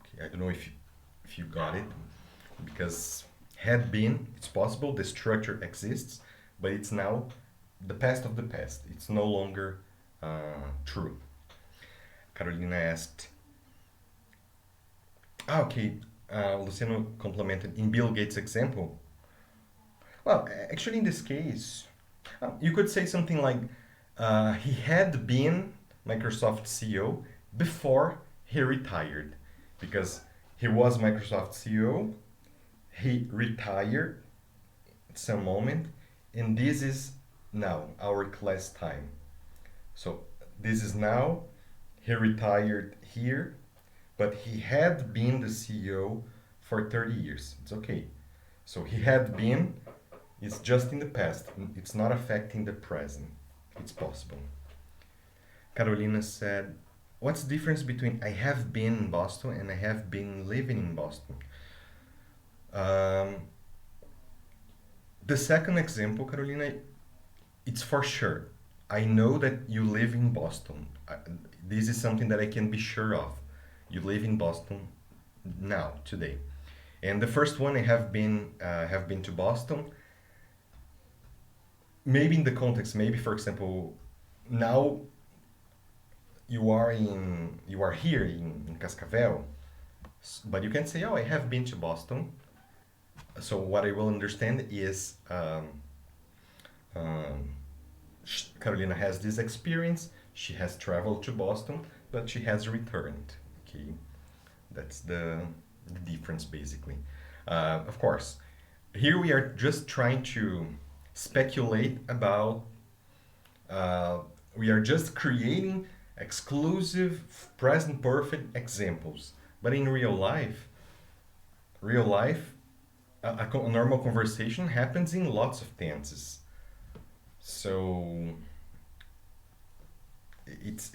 Okay, I don't know if you got it, because had been, it's possible, the structure exists, but it's now the past of the past. It's no longer true. Carolina asked, okay, Luciano complimented in Bill Gates' example. Well, actually in this case, you could say something like, he had been Microsoft CEO before he retired, because he was Microsoft CEO he retired at some moment, and this is now our class time. So this is now, he retired here, but he had been the CEO for 30 years. It's okay. So he had been, it's just in the past. It's not affecting the present. It's possible. Carolina said, what's the difference between I have been in Boston and I have been living in Boston? Um, the second example, Carolina, it's for sure. I know that you live in Boston. This is something that I can be sure of. You live in Boston now, today. And the first one, I have been to Boston. Maybe in the context, maybe for example, now you are here in Cascavel, but you can say, oh, I have been to Boston. So what I will understand is um, Carolina has this experience. She has traveled to Boston, but she has returned. Okay, that's the difference basically. Of course, here we are just trying to speculate about. We are just creating exclusive present perfect examples, but in real life, a normal conversation happens in lots of tenses. So it's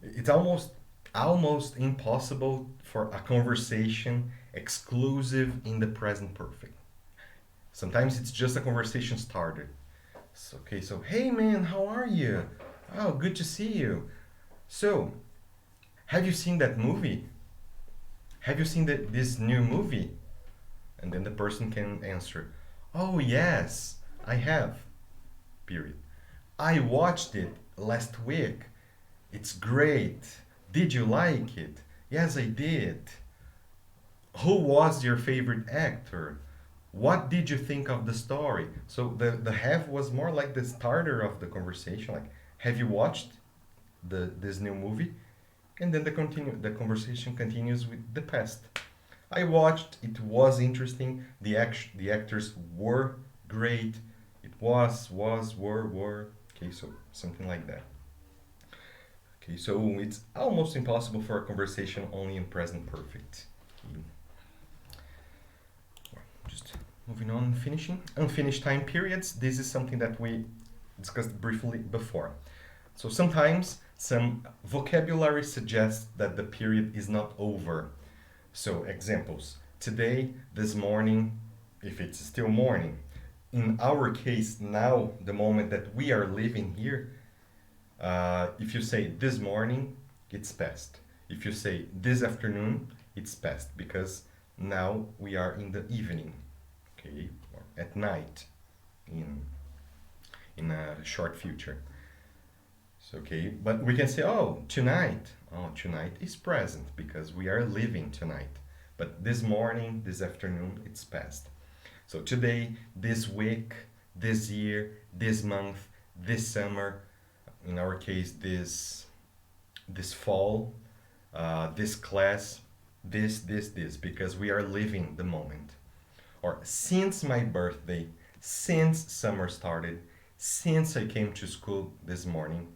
it's almost impossible for a conversation exclusive in the present perfect. Sometimes it's just a conversation started. So, okay, so hey man, how are you? Oh, good to see you. So, have you seen that movie? Have you seen this new movie? And then the person can answer, oh yes, I have. Period. I watched it last week. It's great. Did you like it? Yes, I did. Who was your favorite actor? What did you think of the story? So the have was more like the starter of the conversation. Like, have you watched this new movie? And then the conversation continues with the past. I watched. It was interesting. The actors were great. It were. Okay, so something like that. Okay, so it's almost impossible for a conversation only in present perfect. Okay. Just moving on, finishing. Unfinished time periods. This is something that we discussed briefly before. So sometimes some vocabulary suggests that the period is not over. So examples. Today, this morning, if it's still morning. In our case, now, the moment that we are living here, if you say this morning, it's past. If you say this afternoon, it's past because now we are in the evening, okay, or at night, in a short future. So okay, but we can say, oh, tonight. Oh, tonight is present because we are living tonight. But this morning, this afternoon, it's past. So today, this week, this year, this month, this summer, in our case, this fall, this class, this, because we are living the moment. Or since my birthday, since summer started, since I came to school this morning.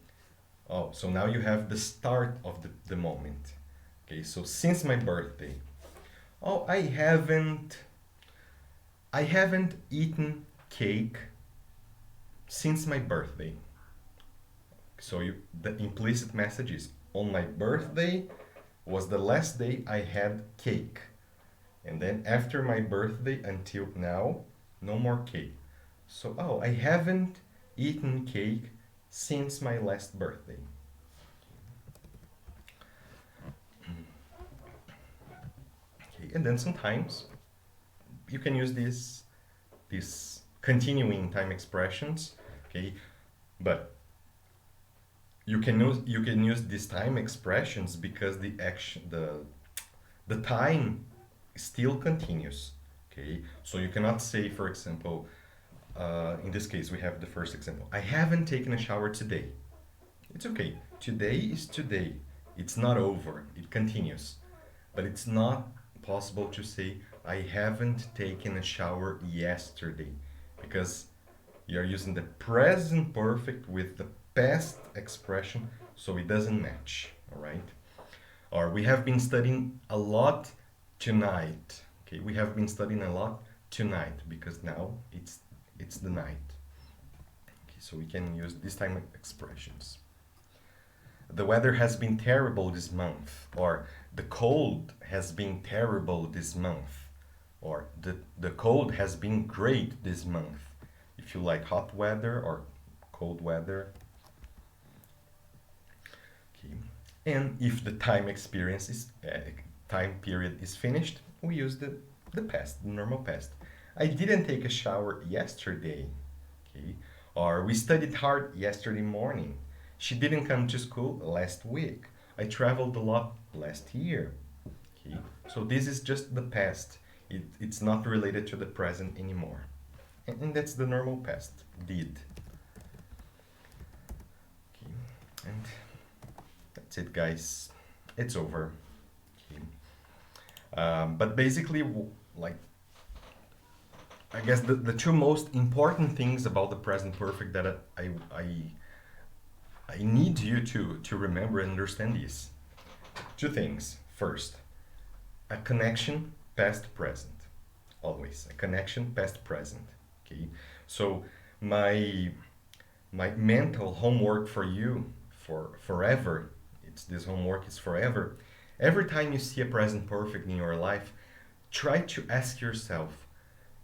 Oh, so now you have the start of the moment. Okay, so since my birthday. Oh, I haven't eaten cake since my birthday. So the implicit message is on my birthday was the last day I had cake. And then after my birthday until now, no more cake. So, oh, I haven't eaten cake since my last birthday. Okay, and then sometimes you can use these continuing time expressions, okay, but you can use these time expressions because the time still continues. Okay, so you cannot say, for example, in this case we have the first example. I haven't taken a shower today. It's okay. Today is today. It's not over. It continues. But it's not possible to say I haven't taken a shower yesterday, because you're using the present perfect with the past expression, so it doesn't match, all right? Or we have been studying a lot tonight. Okay, we have been studying a lot tonight because now it's the night. Okay, so we can use this type of expressions. The weather has been terrible this month, or the cold has been terrible this month, or the cold has been great this month. If you like hot weather or cold weather. Okay. And if the time period is finished, we use the past, the normal past. I didn't take a shower yesterday. Okay. Or we studied hard yesterday morning. She didn't come to school last week. I traveled a lot last year. Okay. So this is just the past. It's not related to the present anymore. And that's the normal past, did. Okay. And that's it, guys. It's over. Okay. But basically, like, I guess the two most important things about the present perfect that I need you to remember and understand is two things. First, a connection past present. Always a connection past present. Okay. So my mental homework for you for forever, it's this homework is forever. Every time you see a present perfect in your life, try to ask yourself,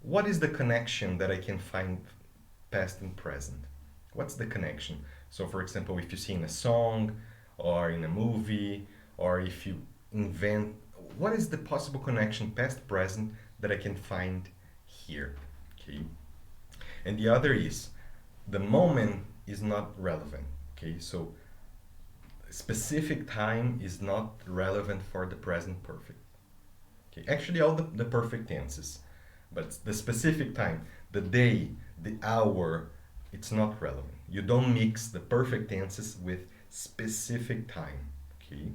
what is the connection that I can find past and present? What's the connection? So for example, if you see in a song or in a movie, or if you invent, what is the possible connection past present that I can find here? Okay. And the other is, the moment is not relevant. Okay, so specific time is not relevant for the present perfect. Okay, actually all the perfect tenses, but the specific time, the day, the hour, it's not relevant. You don't mix the perfect tenses with specific time. Okay,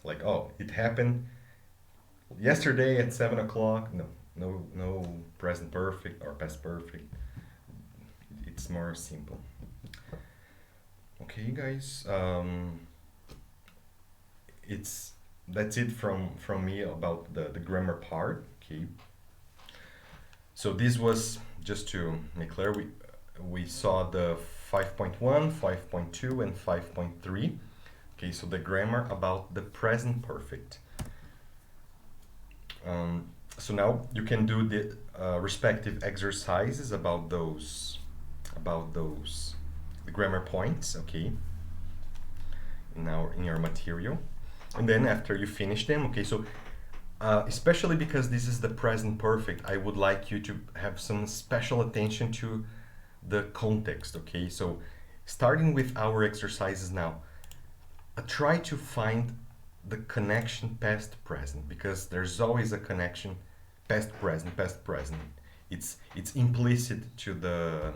like, oh, it happened yesterday at 7 o'clock. No present perfect or past perfect. It's more simple. Okay, guys. That's it from me about the grammar part. Okay. So this was just to make clear. We saw the 5.1, 5.2, and 5.3. Okay, so the grammar about the present perfect. So now you can do the respective exercises about those the grammar points. Okay, in your material, and then after you finish them, okay, so especially because this is the present perfect, I would like you to have some special attention to the context. Okay, so starting with our exercises now, try to find the connection past present, because there's always a connection past present. It's implicit to the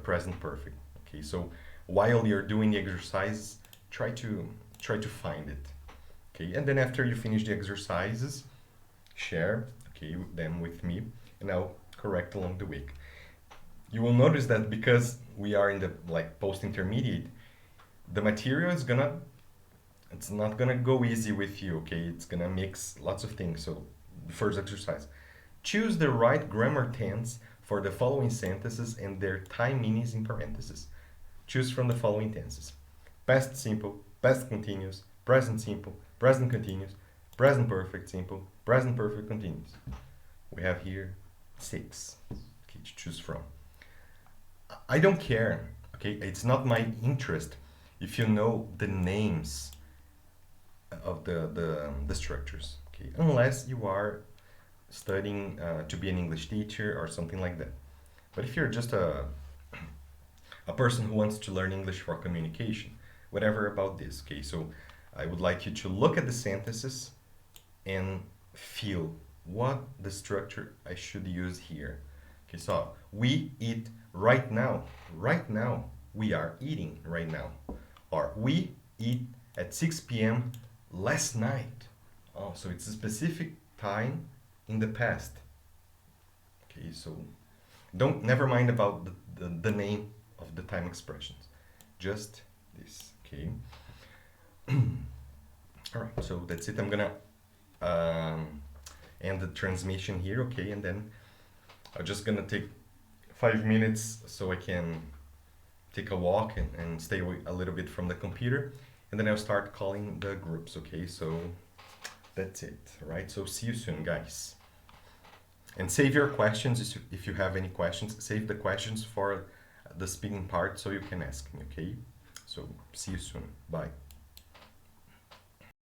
present perfect. Okay, so while you're doing the exercise, try to find it. Okay, and then after you finish the exercises, share, okay, them with me, and I'll correct along the week. You will notice that because we are in the post-intermediate, the material it's not gonna go easy with you. Okay, it's gonna mix lots of things. So the first exercise, choose the right grammar tense for the following sentences and their time meanings in parentheses. Choose from the following tenses: past simple, past continuous, present simple, present continuous, present perfect simple, present perfect continuous. We have here 6, okay, to choose from. I don't care, okay, it's not my interest if you know the names of the structures, okay, unless you are studying to be an English teacher or something like that. But if you're just a person who wants to learn English for communication, whatever about this, okay, so I would like you to look at the sentences and feel what the structure I should use here. Okay, so we eat right now. Right now, we are eating right now. Or we eat at 6 p.m. last night. Oh, so it's a specific time in the past. Okay, so never mind about the name of the time expressions. Just this, okay? All right, so that's it. I'm gonna end the transmission here, okay? And then I'm just gonna take 5 minutes so I can take a walk and stay away a little bit from the computer. And then I'll start calling the groups, okay? So that's it, right? So see you soon, guys. And save your questions if you have any questions. Save the questions for the speaking part so you can ask me, okay? So see you soon. Bye.